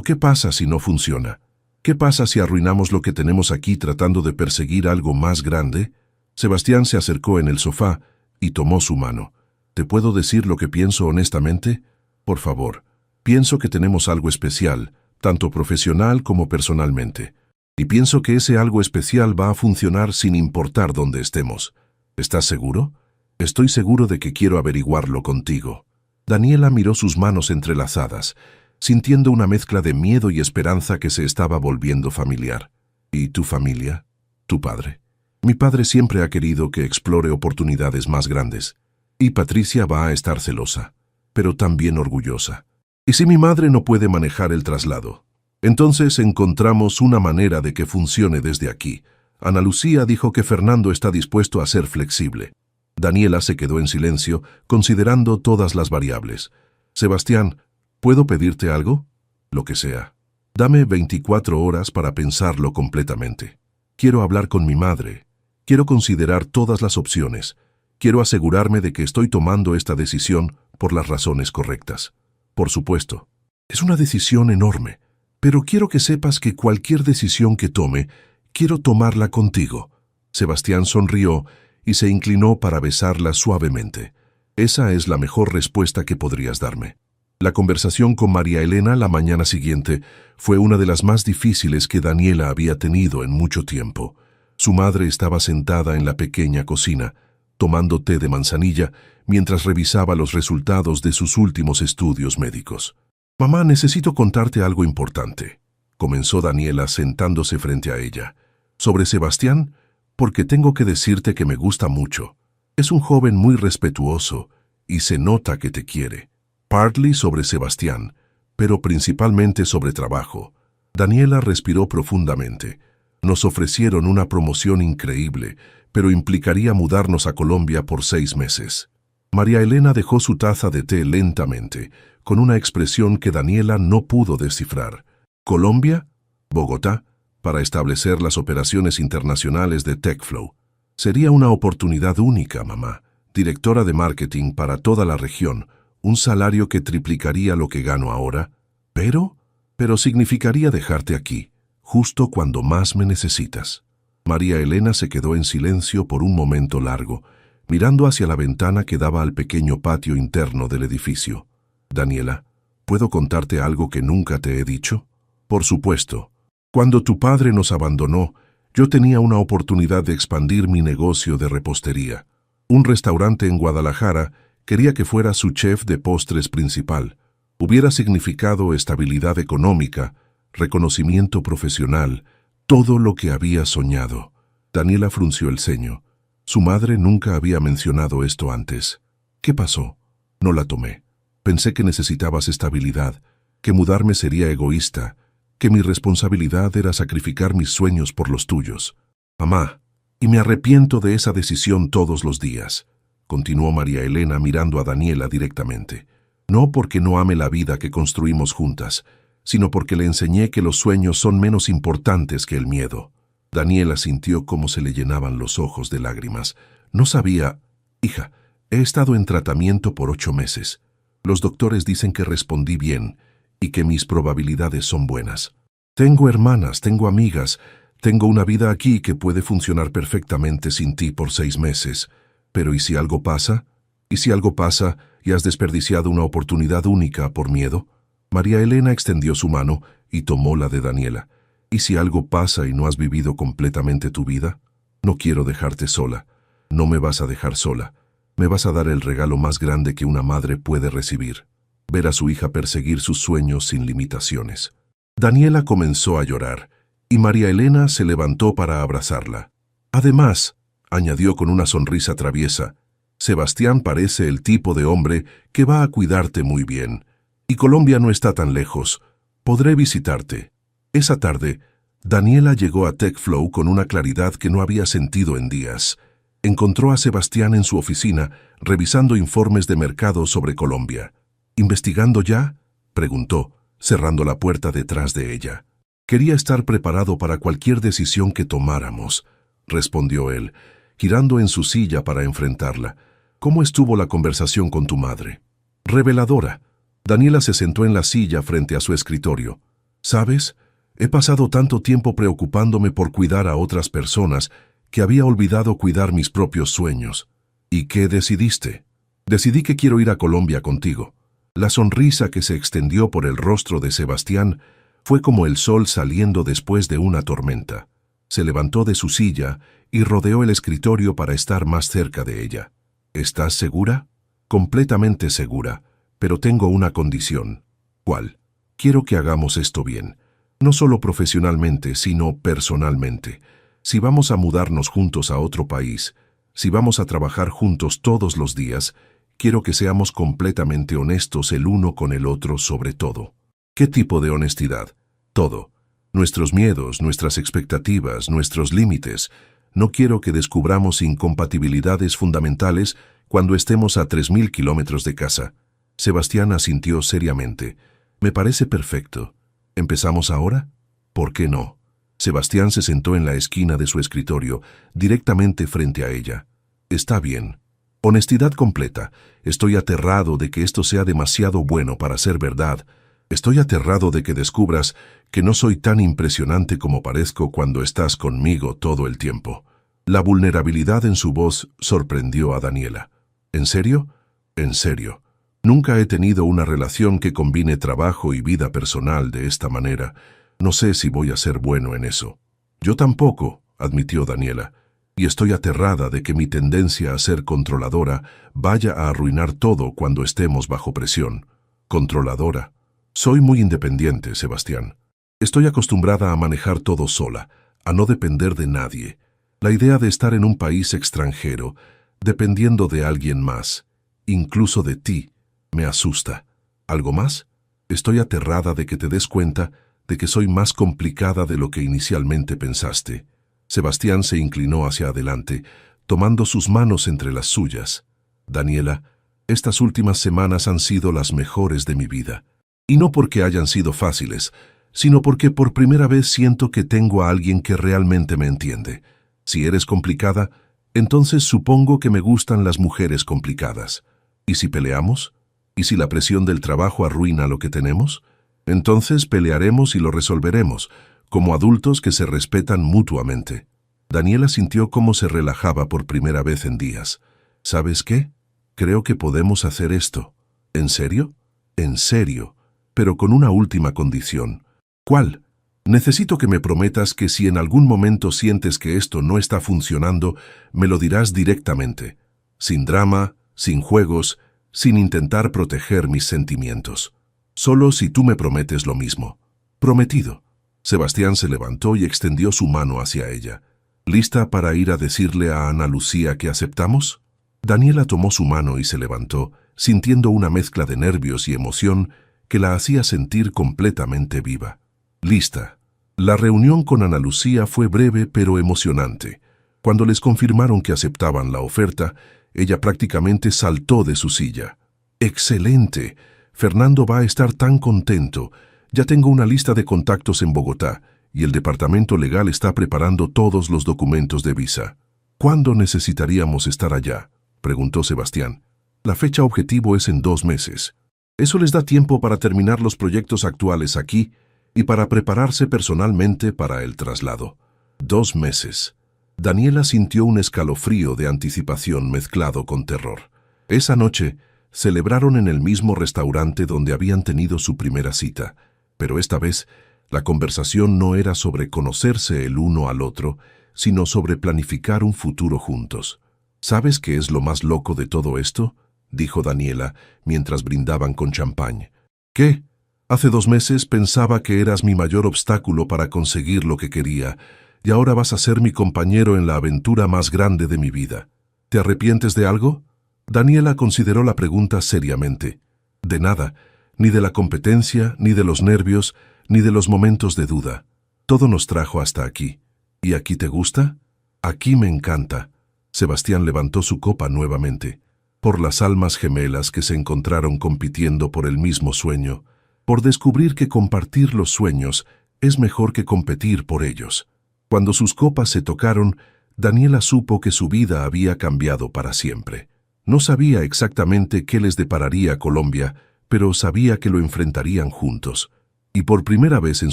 ¿qué pasa si no funciona? ¿Qué pasa si arruinamos lo que tenemos aquí tratando de perseguir algo más grande? Sebastián se acercó en el sofá y tomó su mano. ¿Te puedo decir lo que pienso honestamente? Por favor, pienso que tenemos algo especial, tanto profesional como personalmente. Y pienso que ese algo especial va a funcionar sin importar dónde estemos. ¿Estás seguro? Estoy seguro de que quiero averiguarlo contigo. Daniela miró sus manos entrelazadas, sintiendo una mezcla de miedo y esperanza que se estaba volviendo familiar. ¿Y tu familia? ¿Tu padre? Mi padre siempre ha querido que explore oportunidades más grandes. Y Patricia va a estar celosa, pero también orgullosa. ¿Y si mi madre no puede manejar el traslado? Entonces encontramos una manera de que funcione desde aquí. Ana Lucía dijo que Fernando está dispuesto a ser flexible. Daniela se quedó en silencio, considerando todas las variables. Sebastián, ¿puedo pedirte algo? Lo que sea. Dame 24 horas para pensarlo completamente. Quiero hablar con mi madre. Quiero considerar todas las opciones. Quiero asegurarme de que estoy tomando esta decisión por las razones correctas. Por supuesto, es una decisión enorme, pero quiero que sepas que cualquier decisión que tome, quiero tomarla contigo. Sebastián sonrió y se inclinó para besarla suavemente. Esa es la mejor respuesta que podrías darme. La conversación con María Elena la mañana siguiente fue una de las más difíciles que Daniela había tenido en mucho tiempo. Su madre estaba sentada en la pequeña cocina, tomando té de manzanilla, mientras revisaba los resultados de sus últimos estudios médicos. «Mamá, necesito contarte algo importante», comenzó Daniela sentándose frente a ella. «Sobre Sebastián, porque tengo que decirte que me gusta mucho. Es un joven muy respetuoso y se nota que te quiere. Partly sobre Sebastián, pero principalmente sobre trabajo». Daniela respiró profundamente. Nos ofrecieron una promoción increíble, pero implicaría mudarnos a Colombia por 6 meses. María Elena dejó su taza de té lentamente, con una expresión que Daniela no pudo descifrar. ¿Colombia? ¿Bogotá? Para establecer las operaciones internacionales de TechFlow. Sería una oportunidad única, mamá. Directora de marketing para toda la región, un salario que triplicaría lo que gano ahora. Pero significaría dejarte aquí, justo cuando más me necesitas. María Elena se quedó en silencio por un momento largo, mirando hacia la ventana que daba al pequeño patio interno del edificio. Daniela, ¿puedo contarte algo que nunca te he dicho? Por supuesto. Cuando tu padre nos abandonó, yo tenía una oportunidad de expandir mi negocio de repostería. Un restaurante en Guadalajara quería que fuera su chef de postres principal. Hubiera significado estabilidad económica, reconocimiento profesional, todo lo que había soñado. Daniela frunció el ceño. Su madre nunca había mencionado esto antes. ¿Qué pasó? No la tomé. Pensé que necesitabas estabilidad, que mudarme sería egoísta, que mi responsabilidad era sacrificar mis sueños por los tuyos. Mamá, y me arrepiento de esa decisión todos los días, continuó María Elena mirando a Daniela directamente. No porque no ame la vida que construimos juntas, sino porque le enseñé que los sueños son menos importantes que el miedo. Daniela sintió cómo se le llenaban los ojos de lágrimas. No sabía. Hija, he estado en tratamiento por 8 meses. Los doctores dicen que respondí bien y que mis probabilidades son buenas. Tengo hermanas, tengo amigas, tengo una vida aquí que puede funcionar perfectamente sin ti por 6 meses. Pero ¿y si algo pasa? ¿Y si algo pasa y has desperdiciado una oportunidad única por miedo? María Elena extendió su mano y tomó la de Daniela. ¿Y si algo pasa y no has vivido completamente tu vida? No quiero dejarte sola. No me vas a dejar sola. Me vas a dar el regalo más grande que una madre puede recibir. Ver a su hija perseguir sus sueños sin limitaciones. Daniela comenzó a llorar, y María Elena se levantó para abrazarla. Además, añadió con una sonrisa traviesa, Sebastián parece el tipo de hombre que va a cuidarte muy bien. Y Colombia no está tan lejos. Podré visitarte. Esa tarde, Daniela llegó a TechFlow con una claridad que no había sentido en días. Encontró a Sebastián en su oficina, revisando informes de mercado sobre Colombia. ¿Investigando ya?, preguntó, cerrando la puerta detrás de ella. Quería estar preparado para cualquier decisión que tomáramos, respondió él, girando en su silla para enfrentarla. ¿Cómo estuvo la conversación con tu madre? Reveladora. Daniela se sentó en la silla frente a su escritorio. ¿Sabes? He pasado tanto tiempo preocupándome por cuidar a otras personas que había olvidado cuidar mis propios sueños. ¿Y qué decidiste? Decidí que quiero ir a Colombia contigo. La sonrisa que se extendió por el rostro de Sebastián fue como el sol saliendo después de una tormenta. Se levantó de su silla y rodeó el escritorio para estar más cerca de ella. ¿Estás segura? Completamente segura, pero tengo una condición. ¿Cuál? Quiero que hagamos esto bien. No solo profesionalmente, sino personalmente. Si vamos a mudarnos juntos a otro país, si vamos a trabajar juntos todos los días, quiero que seamos completamente honestos el uno con el otro sobre todo. ¿Qué tipo de honestidad? Todo. Nuestros miedos, nuestras expectativas, nuestros límites. No quiero que descubramos incompatibilidades fundamentales cuando estemos a 3000 kilómetros de casa. Sebastián asintió seriamente. Me parece perfecto. ¿Empezamos ahora? ¿Por qué no? Sebastián se sentó en la esquina de su escritorio, directamente frente a ella. Está bien. Honestidad completa. Estoy aterrado de que esto sea demasiado bueno para ser verdad. Estoy aterrado de que descubras que no soy tan impresionante como parezco cuando estás conmigo todo el tiempo. La vulnerabilidad en su voz sorprendió a Daniela. ¿En serio? En serio. Nunca he tenido una relación que combine trabajo y vida personal de esta manera. No sé si voy a ser bueno en eso. Yo tampoco, admitió Daniela, y estoy aterrada de que mi tendencia a ser controladora vaya a arruinar todo cuando estemos bajo presión. Controladora. Soy muy independiente, Sebastián. Estoy acostumbrada a manejar todo sola, a no depender de nadie. La idea de estar en un país extranjero, dependiendo de alguien más, incluso de ti, me asusta. ¿Algo más? Estoy aterrada de que te des cuenta de que soy más complicada de lo que inicialmente pensaste. Sebastián se inclinó hacia adelante, tomando sus manos entre las suyas. Daniela, estas últimas semanas han sido las mejores de mi vida. Y no porque hayan sido fáciles, sino porque por primera vez siento que tengo a alguien que realmente me entiende. Si eres complicada, entonces supongo que me gustan las mujeres complicadas. ¿Y si peleamos? ¿Y si la presión del trabajo arruina lo que tenemos? Entonces pelearemos y lo resolveremos, como adultos que se respetan mutuamente. Daniela sintió cómo se relajaba por primera vez en días. ¿Sabes qué? Creo que podemos hacer esto. ¿En serio? En serio, pero con una última condición. ¿Cuál? Necesito que me prometas que si en algún momento sientes que esto no está funcionando, me lo dirás directamente. Sin drama, sin juegos, sin intentar proteger mis sentimientos. Solo si tú me prometes lo mismo. Prometido. Sebastián se levantó y extendió su mano hacia ella. ¿Lista para ir a decirle a Ana Lucía que aceptamos? Daniela tomó su mano y se levantó, sintiendo una mezcla de nervios y emoción que la hacía sentir completamente viva. Lista. La reunión con Ana Lucía fue breve pero emocionante. Cuando les confirmaron que aceptaban la oferta, ella prácticamente saltó de su silla. ¡Excelente! Fernando va a estar tan contento. Ya tengo una lista de contactos en Bogotá y el departamento legal está preparando todos los documentos de visa. ¿Cuándo necesitaríamos estar allá?, preguntó Sebastián. La fecha objetivo es en 2 meses. Eso les da tiempo para terminar los proyectos actuales aquí y para prepararse personalmente para el traslado. 2 meses. Daniela sintió un escalofrío de anticipación mezclado con terror. Esa noche, celebraron en el mismo restaurante donde habían tenido su primera cita, pero esta vez la conversación no era sobre conocerse el uno al otro, sino sobre planificar un futuro juntos. ¿Sabes qué es lo más loco de todo esto?, dijo Daniela mientras brindaban con champán. ¿Qué? Hace 2 meses pensaba que eras mi mayor obstáculo para conseguir lo que quería, y ahora vas a ser mi compañero en la aventura más grande de mi vida. ¿Te arrepientes de algo? Daniela consideró la pregunta seriamente. De nada, ni de la competencia, ni de los nervios, ni de los momentos de duda. Todo nos trajo hasta aquí. ¿Y aquí te gusta? Aquí me encanta. Sebastián levantó su copa nuevamente. Por las almas gemelas que se encontraron compitiendo por el mismo sueño, por descubrir que compartir los sueños es mejor que competir por ellos. Cuando sus copas se tocaron, Daniela supo que su vida había cambiado para siempre. No sabía exactamente qué les depararía Colombia, pero sabía que lo enfrentarían juntos. Y por primera vez en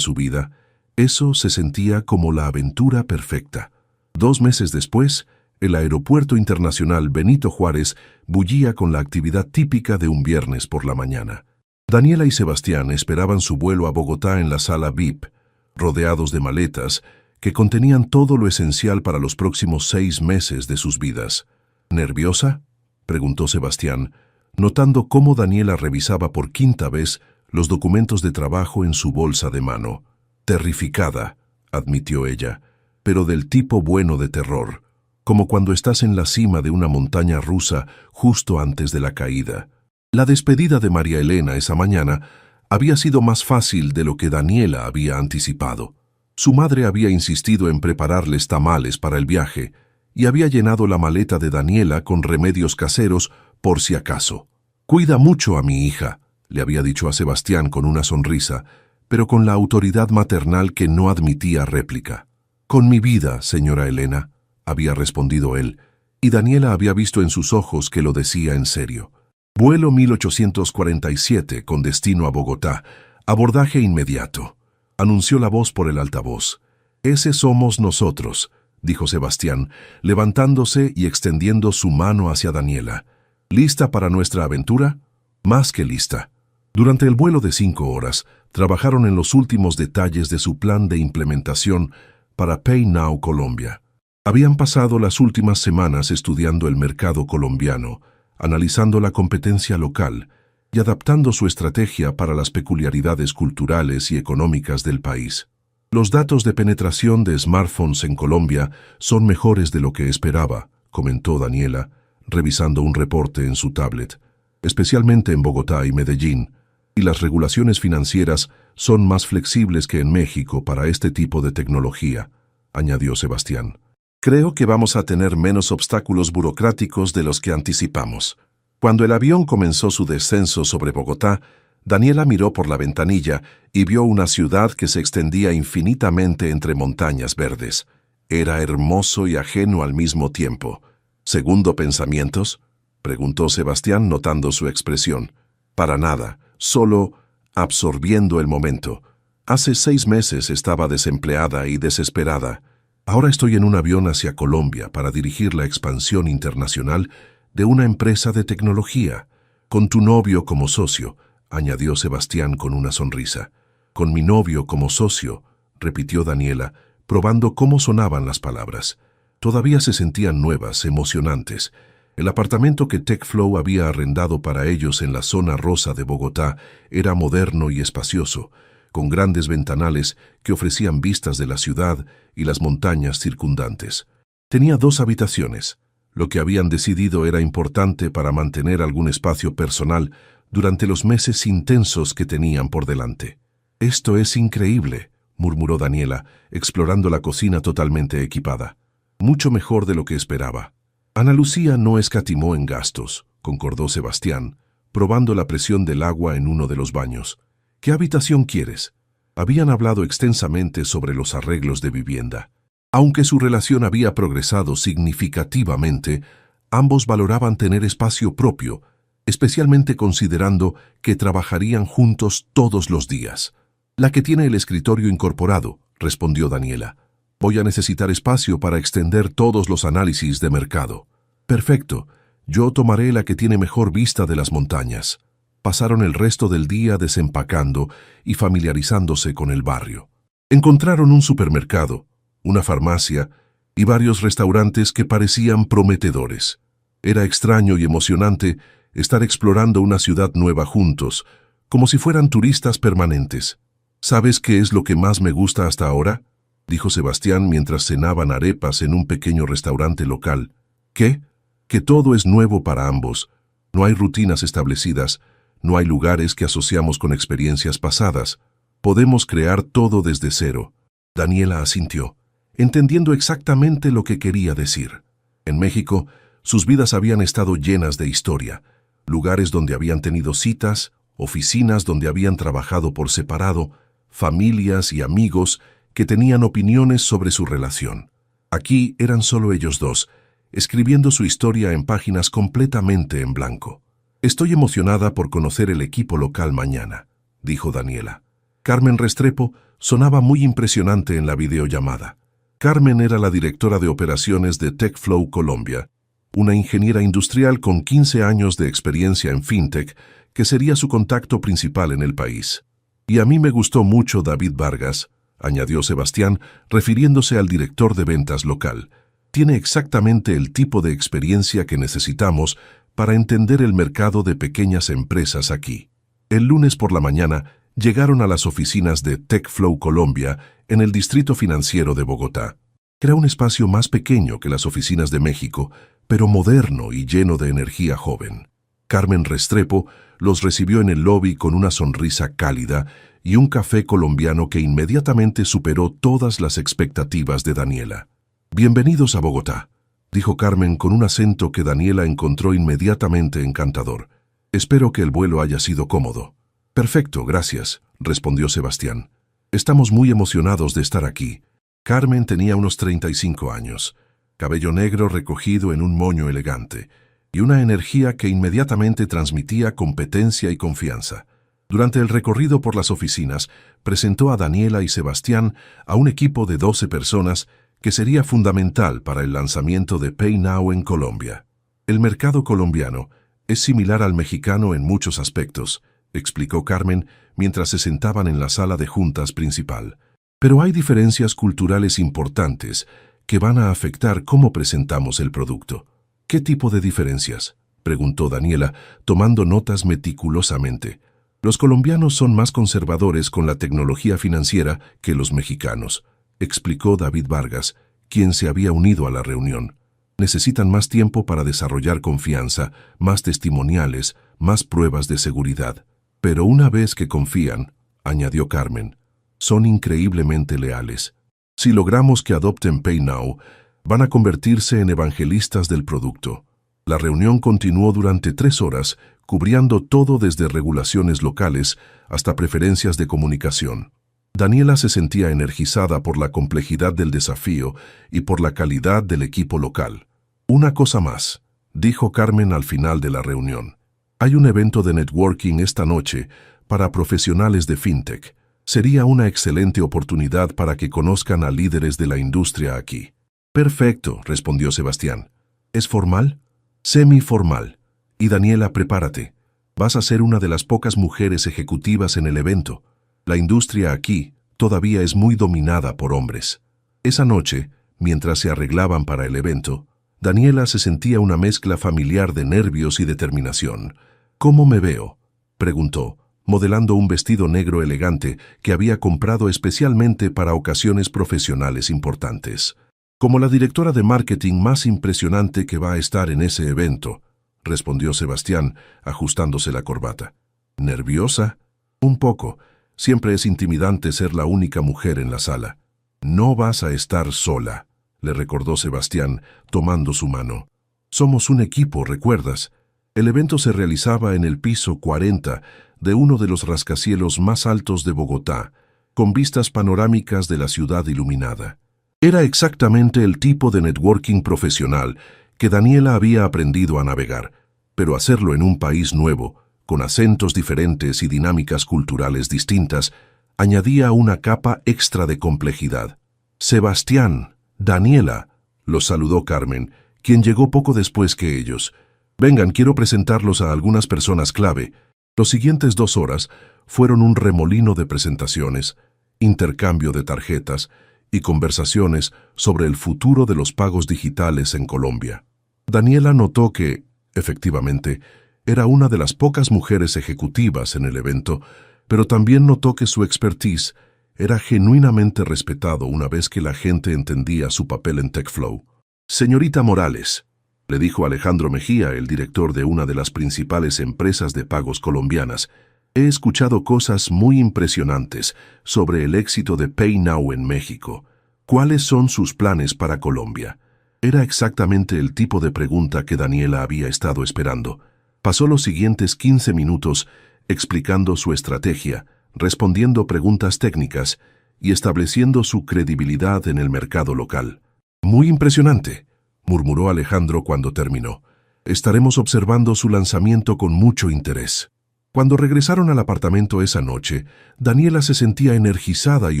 su vida, eso se sentía como la aventura perfecta. 2 meses después, el Aeropuerto Internacional Benito Juárez bullía con la actividad típica de un viernes por la mañana. Daniela y Sebastián esperaban su vuelo a Bogotá en la sala VIP, rodeados de maletas que contenían todo lo esencial para los próximos 6 meses de sus vidas. ¿Nerviosa?, preguntó Sebastián, notando cómo Daniela revisaba por 5ª vez los documentos de trabajo en su bolsa de mano. Terrificada, admitió ella, pero del tipo bueno de terror, como cuando estás en la cima de una montaña rusa justo antes de la caída. La despedida de María Elena esa mañana había sido más fácil de lo que Daniela había anticipado. Su madre había insistido en prepararles tamales para el viaje y había llenado la maleta de Daniela con remedios caseros por si acaso. «Cuida mucho a mi hija», le había dicho a Sebastián con una sonrisa, pero con la autoridad maternal que no admitía réplica. «Con mi vida, señora Elena», había respondido él, y Daniela había visto en sus ojos que lo decía en serio. Vuelo 1847 con destino a Bogotá. Abordaje inmediato. Anunció la voz por el altavoz. «Ese somos nosotros», dijo Sebastián, levantándose y extendiendo su mano hacia Daniela. «¿Lista para nuestra aventura?» «Más que lista». Durante el vuelo de 5 horas, trabajaron en los últimos detalles de su plan de implementación para Pay Now Colombia. Habían pasado las últimas semanas estudiando el mercado colombiano, analizando la competencia local y adaptando su estrategia para las peculiaridades culturales y económicas del país. Los datos de penetración de smartphones en Colombia son mejores de lo que esperaba, comentó Daniela, revisando un reporte en su tablet, especialmente en Bogotá y Medellín, y las regulaciones financieras son más flexibles que en México para este tipo de tecnología, añadió Sebastián. Creo que vamos a tener menos obstáculos burocráticos de los que anticipamos. Cuando el avión comenzó su descenso sobre Bogotá, Daniela miró por la ventanilla y vio una ciudad que se extendía infinitamente entre montañas verdes. Era hermoso y ajeno al mismo tiempo. ¿Segundo pensamientos?, preguntó Sebastián notando su expresión. Para nada, solo absorbiendo el momento. Hace 6 meses estaba desempleada y desesperada. Ahora estoy en un avión hacia Colombia para dirigir la expansión internacional de una empresa de tecnología, con tu novio como socio, añadió Sebastián con una sonrisa. Con mi novio como socio, repitió Daniela, probando cómo sonaban las palabras. Todavía se sentían nuevas, emocionantes. El apartamento que TechFlow había arrendado para ellos en la zona rosa de Bogotá era moderno y espacioso, con grandes ventanales que ofrecían vistas de la ciudad y las montañas circundantes. Tenía 2 habitaciones. Lo que habían decidido era importante para mantener algún espacio personal durante los meses intensos que tenían por delante. «Esto es increíble», murmuró Daniela, explorando la cocina totalmente equipada. Mucho mejor de lo que esperaba. Ana Lucía no escatimó en gastos, concordó Sebastián, probando la presión del agua en uno de los baños. ¿Qué habitación quieres? Habían hablado extensamente sobre los arreglos de vivienda. Aunque su relación había progresado significativamente, ambos valoraban tener espacio propio, especialmente considerando que trabajarían juntos todos los días. La que tiene el escritorio incorporado, respondió Daniela. Voy a necesitar espacio para extender todos los análisis de mercado. Perfecto, yo tomaré la que tiene mejor vista de las montañas. Pasaron el resto del día desempacando y familiarizándose con el barrio. Encontraron un supermercado, una farmacia y varios restaurantes que parecían prometedores. Era extraño y emocionante estar explorando una ciudad nueva juntos, como si fueran turistas permanentes. ¿Sabes qué es lo que más me gusta hasta ahora?, dijo Sebastián mientras cenaban arepas en un pequeño restaurante local. ¿Qué? Que todo es nuevo para ambos. No hay rutinas establecidas, no hay lugares que asociamos con experiencias pasadas. Podemos crear todo desde cero. Daniela asintió, entendiendo exactamente lo que quería decir. En México, sus vidas habían estado llenas de historia, lugares donde habían tenido citas, oficinas donde habían trabajado por separado, familias y amigos que tenían opiniones sobre su relación. Aquí eran solo ellos dos, escribiendo su historia en páginas completamente en blanco. Estoy emocionada por conocer el equipo local mañana, dijo Daniela. Carmen Restrepo sonaba muy impresionante en la videollamada. Carmen era la directora de operaciones de TechFlow Colombia, una ingeniera industrial con 15 años de experiencia en fintech, que sería su contacto principal en el país. Y a mí me gustó mucho David Vargas, añadió Sebastián, refiriéndose al director de ventas local. Tiene exactamente el tipo de experiencia que necesitamos para entender el mercado de pequeñas empresas aquí. El lunes por la mañana llegaron a las oficinas de TechFlow Colombia en el Distrito Financiero de Bogotá. Era un espacio más pequeño que las oficinas de México, pero moderno y lleno de energía joven. Carmen Restrepo los recibió en el lobby con una sonrisa cálida y un café colombiano que inmediatamente superó todas las expectativas de Daniela. «Bienvenidos a Bogotá», dijo Carmen con un acento que Daniela encontró inmediatamente encantador. «Espero que el vuelo haya sido cómodo». «Perfecto, gracias», respondió Sebastián. «Estamos muy emocionados de estar aquí». Carmen tenía unos 35 años, cabello negro recogido en un moño elegante, y una energía que inmediatamente transmitía competencia y confianza. Durante el recorrido por las oficinas, presentó a Daniela y Sebastián a un equipo de 12 personas que sería fundamental para el lanzamiento de PayNow en Colombia. El mercado colombiano es similar al mexicano en muchos aspectos, explicó Carmen mientras se sentaban en la sala de juntas principal. Pero hay diferencias culturales importantes que van a afectar cómo presentamos el producto. ¿Qué tipo de diferencias?, preguntó Daniela, tomando notas meticulosamente. Los colombianos son más conservadores con la tecnología financiera que los mexicanos, explicó David Vargas, quien se había unido a la reunión. Necesitan más tiempo para desarrollar confianza, más testimoniales, más pruebas de seguridad. Pero una vez que confían, añadió Carmen, son increíblemente leales. Si logramos que adopten PayNow, van a convertirse en evangelistas del producto. La reunión continuó durante 3 horas, cubriendo todo desde regulaciones locales hasta preferencias de comunicación. Daniela se sentía energizada por la complejidad del desafío y por la calidad del equipo local. «Una cosa más», dijo Carmen al final de la reunión. «Hay un evento de networking esta noche para profesionales de fintech. Sería una excelente oportunidad para que conozcan a líderes de la industria aquí». «Perfecto», respondió Sebastián. «¿Es formal?» «Semi-formal. Y Daniela, prepárate. Vas a ser una de las pocas mujeres ejecutivas en el evento. La industria aquí todavía es muy dominada por hombres». Esa noche, mientras se arreglaban para el evento, Daniela se sentía una mezcla familiar de nervios y determinación. «¿Cómo me veo?», preguntó, modelando un vestido negro elegante que había comprado especialmente para ocasiones profesionales importantes. «Como la directora de marketing más impresionante que va a estar en ese evento», respondió Sebastián, ajustándose la corbata. «¿Nerviosa?» «Un poco. Siempre es intimidante ser la única mujer en la sala. No vas a estar sola, le recordó Sebastián, tomando su mano. Somos un equipo, ¿recuerdas? El evento se realizaba en el piso 40 de uno de los rascacielos más altos de Bogotá, con vistas panorámicas de la ciudad iluminada. Era exactamente el tipo de networking profesional que Daniela había aprendido a navegar, pero hacerlo en un país nuevo, con acentos diferentes y dinámicas culturales distintas, añadía una capa extra de complejidad. Sebastián, Daniela, los saludó Carmen, quien llegó poco después que ellos. Vengan, quiero presentarlos a algunas personas clave. Los siguientes 2 horas fueron un remolino de presentaciones, intercambio de tarjetas y conversaciones sobre el futuro de los pagos digitales en Colombia. Daniela notó que, efectivamente, era una de las pocas mujeres ejecutivas en el evento, pero también notó que su expertise era genuinamente respetado una vez que la gente entendía su papel en TechFlow. Señorita Morales, le dijo Alejandro Mejía, el director de una de las principales empresas de pagos colombianas, he escuchado cosas muy impresionantes sobre el éxito de PayNow en México. ¿Cuáles son sus planes para Colombia? Era exactamente el tipo de pregunta que Daniela había estado esperando. Pasó los siguientes 15 minutos explicando su estrategia, respondiendo preguntas técnicas y estableciendo su credibilidad en el mercado local. Muy impresionante, murmuró Alejandro cuando terminó. Estaremos observando su lanzamiento con mucho interés. Cuando regresaron al apartamento esa noche, Daniela se sentía energizada y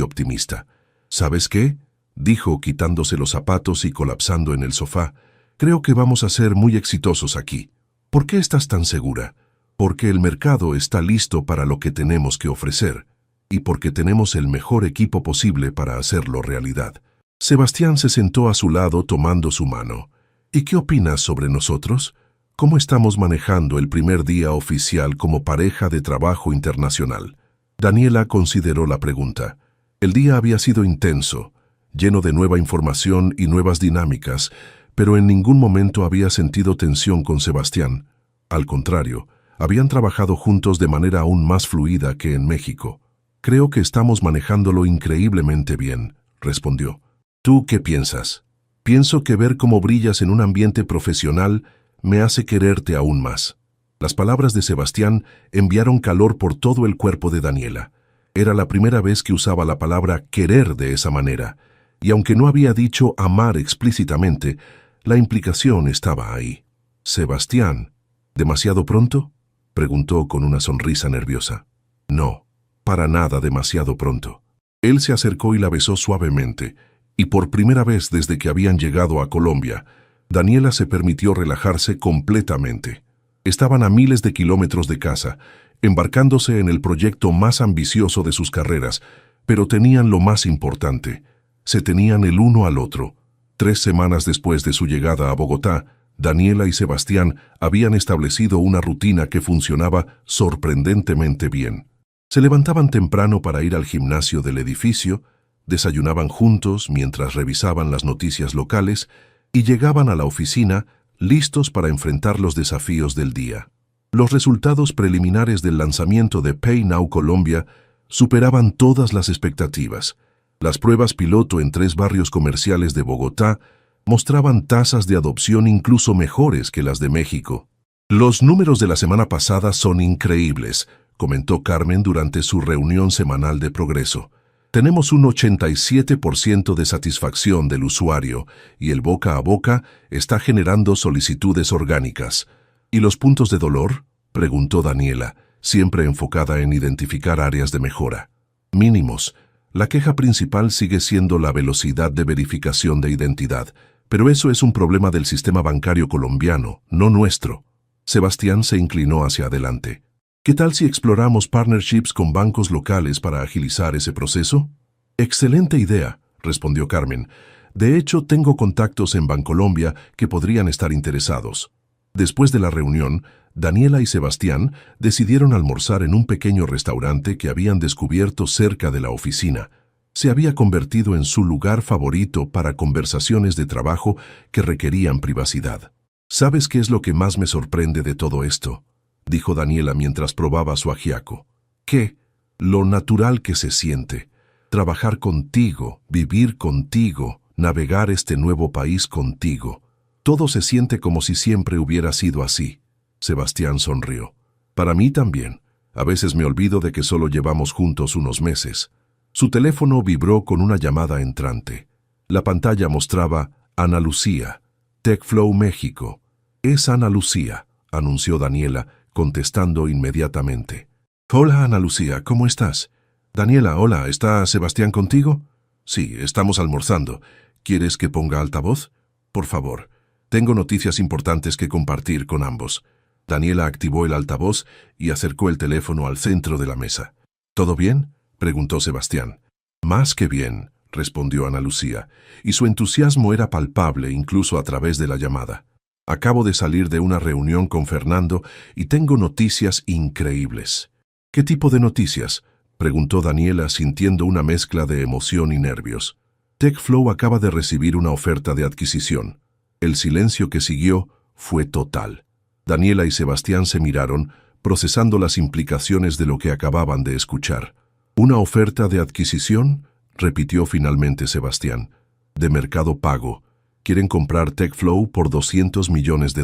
optimista. ¿Sabes qué?, dijo quitándose los zapatos y colapsando en el sofá. Creo que vamos a ser muy exitosos aquí. ¿Por qué estás tan segura? Porque el mercado está listo para lo que tenemos que ofrecer y porque tenemos el mejor equipo posible para hacerlo realidad. Sebastián se sentó a su lado tomando su mano. ¿Y qué opinas sobre nosotros? ¿Cómo estamos manejando el primer día oficial como pareja de trabajo internacional? Daniela consideró la pregunta. El día había sido intenso, lleno de nueva información y nuevas dinámicas, pero en ningún momento había sentido tensión con Sebastián. Al contrario, habían trabajado juntos de manera aún más fluida que en México. Creo que estamos manejándolo increíblemente bien, respondió. ¿Tú qué piensas? Pienso que ver cómo brillas en un ambiente profesional me hace quererte aún más. Las palabras de Sebastián enviaron calor por todo el cuerpo de Daniela. Era la primera vez que usaba la palabra querer de esa manera, y aunque no había dicho amar explícitamente, la implicación estaba ahí. Sebastián, ¿demasiado pronto?, preguntó con una sonrisa nerviosa. No, para nada demasiado pronto. Él se acercó y la besó suavemente, y por primera vez desde que habían llegado a Colombia, Daniela se permitió relajarse completamente. Estaban a miles de kilómetros de casa, embarcándose en el proyecto más ambicioso de sus carreras, pero tenían lo más importante. Se tenían el uno al otro. 3 semanas después de su llegada a Bogotá, Daniela y Sebastián habían establecido una rutina que funcionaba sorprendentemente bien. Se levantaban temprano para ir al gimnasio del edificio, desayunaban juntos mientras revisaban las noticias locales y llegaban a la oficina listos para enfrentar los desafíos del día. Los resultados preliminares del lanzamiento de PayNow Colombia superaban todas las expectativas. Las pruebas piloto en 3 barrios comerciales de Bogotá mostraban tasas de adopción incluso mejores que las de México. Los números de la semana pasada son increíbles, comentó Carmen durante su reunión semanal de progreso. Tenemos un 87% de satisfacción del usuario y el boca a boca está generando solicitudes orgánicas. ¿Y los puntos de dolor?, preguntó Daniela, siempre enfocada en identificar áreas de mejora. Mínimos. La queja principal sigue siendo la velocidad de verificación de identidad, pero eso es un problema del sistema bancario colombiano, no nuestro. Sebastián se inclinó hacia adelante. ¿Qué tal si exploramos partnerships con bancos locales para agilizar ese proceso? Excelente idea, respondió Carmen. De hecho, tengo contactos en Bancolombia que podrían estar interesados. Después de la reunión, Daniela y Sebastián decidieron almorzar en un pequeño restaurante que habían descubierto cerca de la oficina. Se había convertido en su lugar favorito para conversaciones de trabajo que requerían privacidad. ¿Sabes qué es lo que más me sorprende de todo esto?, dijo Daniela mientras probaba su ajiaco. ¿Qué?, lo natural que se siente. Trabajar contigo, vivir contigo, navegar este nuevo país contigo. Todo se siente como si siempre hubiera sido así. Sebastián sonrió. Para mí también. A veces me olvido de que solo llevamos juntos unos meses. Su teléfono vibró con una llamada entrante. La pantalla mostraba Ana Lucía, TechFlow México. Es Ana Lucía, anunció Daniela, contestando inmediatamente. Hola Ana Lucía, ¿cómo estás? Daniela, hola, ¿está Sebastián contigo? Sí, estamos almorzando. ¿Quieres que ponga altavoz? Por favor, tengo noticias importantes que compartir con ambos. Daniela activó el altavoz y acercó el teléfono al centro de la mesa. ¿Todo bien?, preguntó Sebastián. Más que bien, respondió Ana Lucía, y su entusiasmo era palpable incluso a través de la llamada. Acabo de salir de una reunión con Fernando y tengo noticias increíbles. ¿Qué tipo de noticias?, preguntó Daniela sintiendo una mezcla de emoción y nervios. TechFlow acaba de recibir una oferta de adquisición. El silencio que siguió fue total. Daniela y Sebastián se miraron, procesando las implicaciones de lo que acababan de escuchar. ¿Una oferta de adquisición?, repitió finalmente Sebastián. De Mercado Pago. Quieren comprar TechFlow por $200 millones.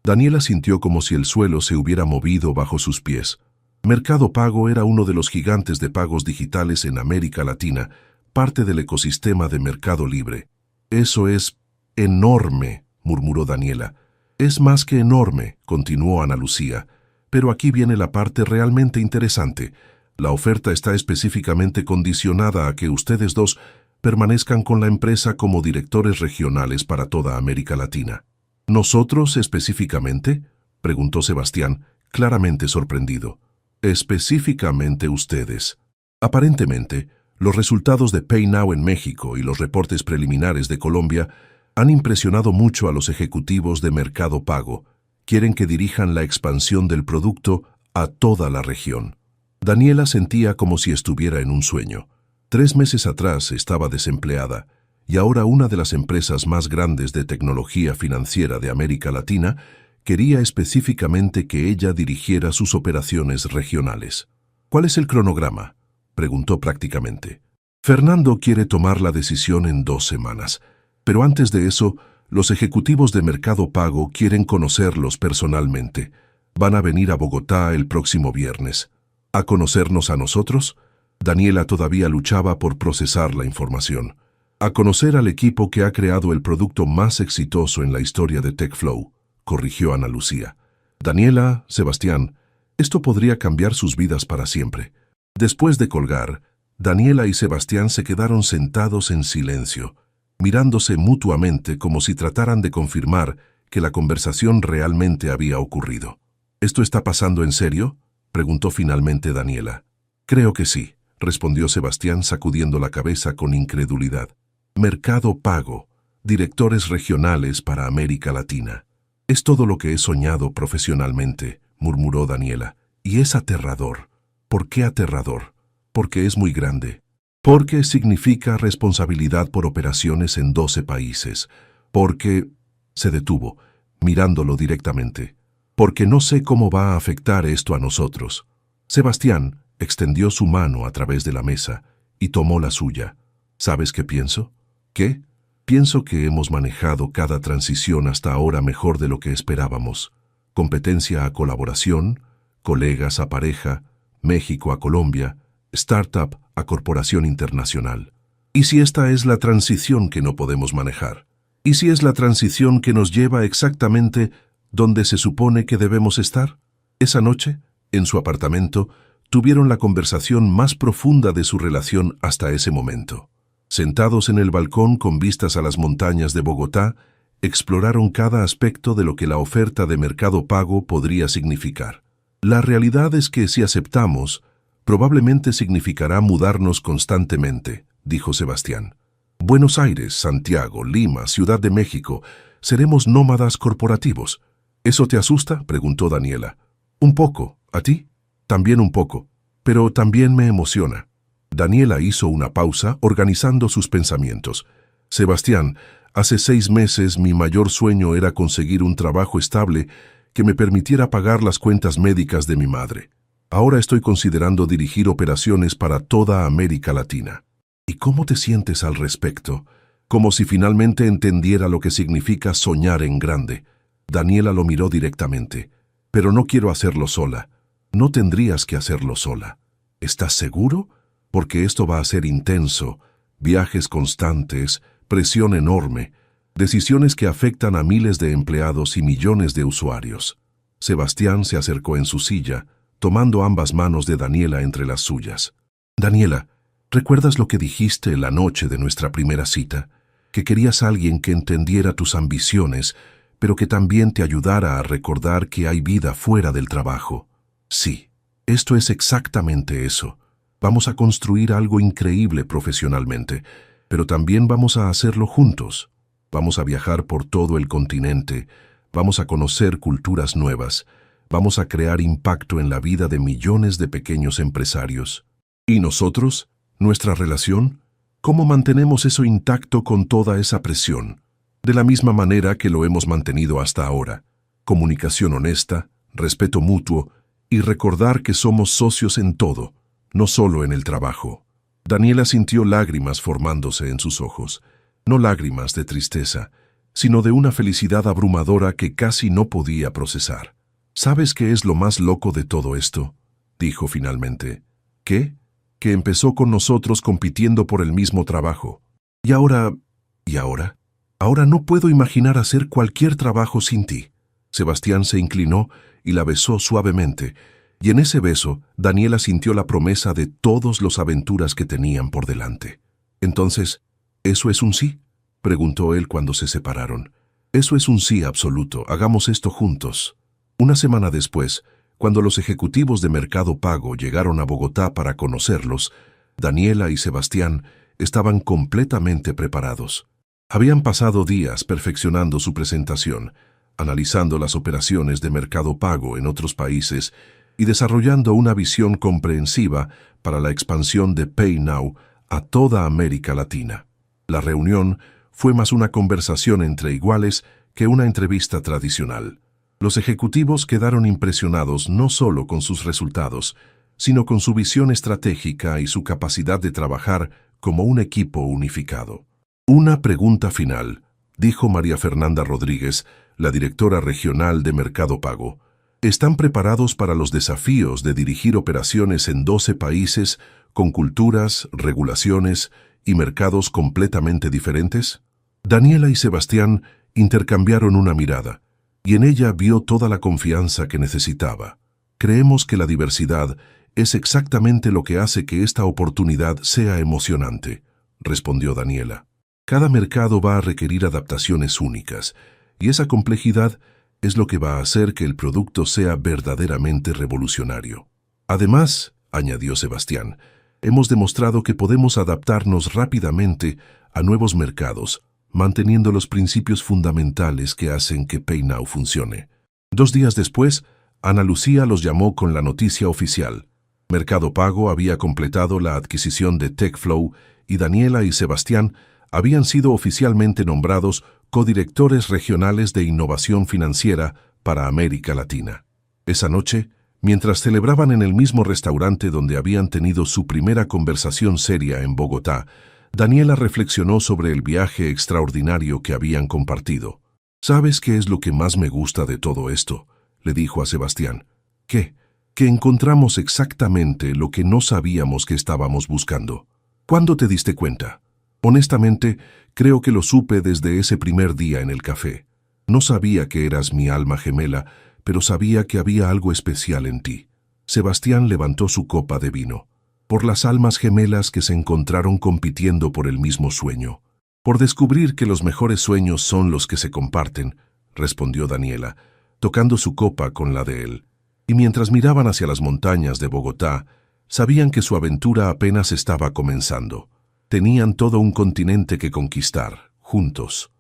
Daniela sintió como si el suelo se hubiera movido bajo sus pies. Mercado Pago era uno de los gigantes de pagos digitales en América Latina, parte del ecosistema de Mercado Libre. Eso es enorme, murmuró Daniela. Es más que enorme, continuó Ana Lucía, pero aquí viene la parte realmente interesante. La oferta está específicamente condicionada a que ustedes dos permanezcan con la empresa como directores regionales para toda América Latina. ¿Nosotros específicamente?, preguntó Sebastián, claramente sorprendido. Específicamente ustedes. Aparentemente, los resultados de PayNow en México y los reportes preliminares de Colombia han impresionado mucho a los ejecutivos de Mercado Pago. Quieren que dirijan la expansión del producto a toda la región. Daniela sentía como si estuviera en un sueño. 3 meses atrás estaba desempleada y ahora una de las empresas más grandes de tecnología financiera de América Latina quería específicamente que ella dirigiera sus operaciones regionales. ¿Cuál es el cronograma?, preguntó prácticamente. Fernando quiere tomar la decisión en 2 semanas. Pero antes de eso, los ejecutivos de Mercado Pago quieren conocerlos personalmente. Van a venir a Bogotá el próximo viernes. ¿A conocernos a nosotros? Daniela todavía luchaba por procesar la información. A conocer al equipo que ha creado el producto más exitoso en la historia de TechFlow, corrigió Ana Lucía. Daniela, Sebastián, esto podría cambiar sus vidas para siempre. Después de colgar, Daniela y Sebastián se quedaron sentados en silencio, mirándose mutuamente como si trataran de confirmar que la conversación realmente había ocurrido. ¿Esto está pasando en serio?, preguntó finalmente Daniela. Creo que sí, respondió Sebastián sacudiendo la cabeza con incredulidad. Mercado Pago, directores regionales para América Latina. Es todo lo que he soñado profesionalmente, murmuró Daniela, y es aterrador. ¿Por qué aterrador? Porque es muy grande. Porque significa responsabilidad por operaciones en 12 países. Porque... Se detuvo, mirándolo directamente. Porque no sé cómo va a afectar esto a nosotros. Sebastián extendió su mano a través de la mesa y tomó la suya. ¿Sabes qué pienso? ¿Qué? Pienso que hemos manejado cada transición hasta ahora mejor de lo que esperábamos. Competencia a colaboración, colegas a pareja, México a Colombia, startup a corporación internacional. ¿Y si esta es la transición que no podemos manejar? ¿Y si es la transición que nos lleva exactamente donde se supone que debemos estar? Esa noche, en su apartamento, tuvieron la conversación más profunda de su relación hasta ese momento. Sentados en el balcón con vistas a las montañas de Bogotá, exploraron cada aspecto de lo que la oferta de Mercado Pago podría significar. La realidad es que si aceptamos, probablemente significará mudarnos constantemente, dijo Sebastián. Buenos Aires, Santiago, Lima, Ciudad de México, seremos nómadas corporativos. ¿Eso te asusta?, preguntó Daniela. Un poco. ¿A ti? También un poco. Pero también me emociona. Daniela hizo una pausa, organizando sus pensamientos. Sebastián, hace 6 meses mi mayor sueño era conseguir un trabajo estable que me permitiera pagar las cuentas médicas de mi madre. Ahora estoy considerando dirigir operaciones para toda América Latina. ¿Y cómo te sientes al respecto? Como si finalmente entendiera lo que significa soñar en grande. Daniela lo miró directamente. Pero no quiero hacerlo sola. No tendrías que hacerlo sola. ¿Estás seguro? Porque esto va a ser intenso. Viajes constantes, presión enorme, decisiones que afectan a miles de empleados y millones de usuarios. Sebastián se acercó en su silla, tomando ambas manos de Daniela entre las suyas. Daniela, ¿recuerdas lo que dijiste la noche de nuestra primera cita? Que querías a alguien que entendiera tus ambiciones, pero que también te ayudara a recordar que hay vida fuera del trabajo. Sí, esto es exactamente eso. Vamos a construir algo increíble profesionalmente, pero también vamos a hacerlo juntos. Vamos a viajar por todo el continente, vamos a conocer culturas nuevas, vamos a crear impacto en la vida de millones de pequeños empresarios. ¿Y nosotros? ¿Nuestra relación? ¿Cómo mantenemos eso intacto con toda esa presión? De la misma manera que lo hemos mantenido hasta ahora. Comunicación honesta, respeto mutuo y recordar que somos socios en todo, no solo en el trabajo. Daniela sintió lágrimas formándose en sus ojos, no lágrimas de tristeza, sino de una felicidad abrumadora que casi no podía procesar. ¿Sabes qué es lo más loco de todo esto?, dijo finalmente. ¿Qué? Que empezó con nosotros compitiendo por el mismo trabajo. ¿Y ahora? Ahora no puedo imaginar hacer cualquier trabajo sin ti. Sebastián se inclinó y la besó suavemente, y en ese beso Daniela sintió la promesa de todas las aventuras que tenían por delante. Entonces, ¿eso es un sí?, preguntó él cuando se separaron. Eso es un sí absoluto, hagamos esto juntos. Una semana después, cuando los ejecutivos de Mercado Pago llegaron a Bogotá para conocerlos, Daniela y Sebastián estaban completamente preparados. Habían pasado días perfeccionando su presentación, analizando las operaciones de Mercado Pago en otros países y desarrollando una visión comprensiva para la expansión de PayNow a toda América Latina. La reunión fue más una conversación entre iguales que una entrevista tradicional. Los ejecutivos quedaron impresionados no solo con sus resultados, sino con su visión estratégica y su capacidad de trabajar como un equipo unificado. Una pregunta final, dijo María Fernanda Rodríguez, la directora regional de Mercado Pago. ¿Están preparados para los desafíos de dirigir operaciones en 12 países con culturas, regulaciones y mercados completamente diferentes? Daniela y Sebastián intercambiaron una mirada, y en ella vio toda la confianza que necesitaba. Creemos que la diversidad es exactamente lo que hace que esta oportunidad sea emocionante, respondió Daniela. Cada mercado va a requerir adaptaciones únicas, y esa complejidad es lo que va a hacer que el producto sea verdaderamente revolucionario. Además, añadió Sebastián, hemos demostrado que podemos adaptarnos rápidamente a nuevos mercados, manteniendo los principios fundamentales que hacen que PayNow funcione. 2 días después, Ana Lucía los llamó con la noticia oficial. Mercado Pago había completado la adquisición de TechFlow y Daniela y Sebastián habían sido oficialmente nombrados codirectores regionales de innovación financiera para América Latina. Esa noche, mientras celebraban en el mismo restaurante donde habían tenido su primera conversación seria en Bogotá, Daniela reflexionó sobre el viaje extraordinario que habían compartido. ¿Sabes qué es lo que más me gusta de todo esto?, le dijo a Sebastián. ¿Qué? Que encontramos exactamente lo que no sabíamos que estábamos buscando. ¿Cuándo te diste cuenta? Honestamente, creo que lo supe desde ese primer día en el café. No sabía que eras mi alma gemela, pero sabía que había algo especial en ti. Sebastián levantó su copa de vino. Por las almas gemelas que se encontraron compitiendo por el mismo sueño. Por descubrir que los mejores sueños son los que se comparten, respondió Daniela, tocando su copa con la de él. Y mientras miraban hacia las montañas de Bogotá, sabían que su aventura apenas estaba comenzando. Tenían todo un continente que conquistar, juntos.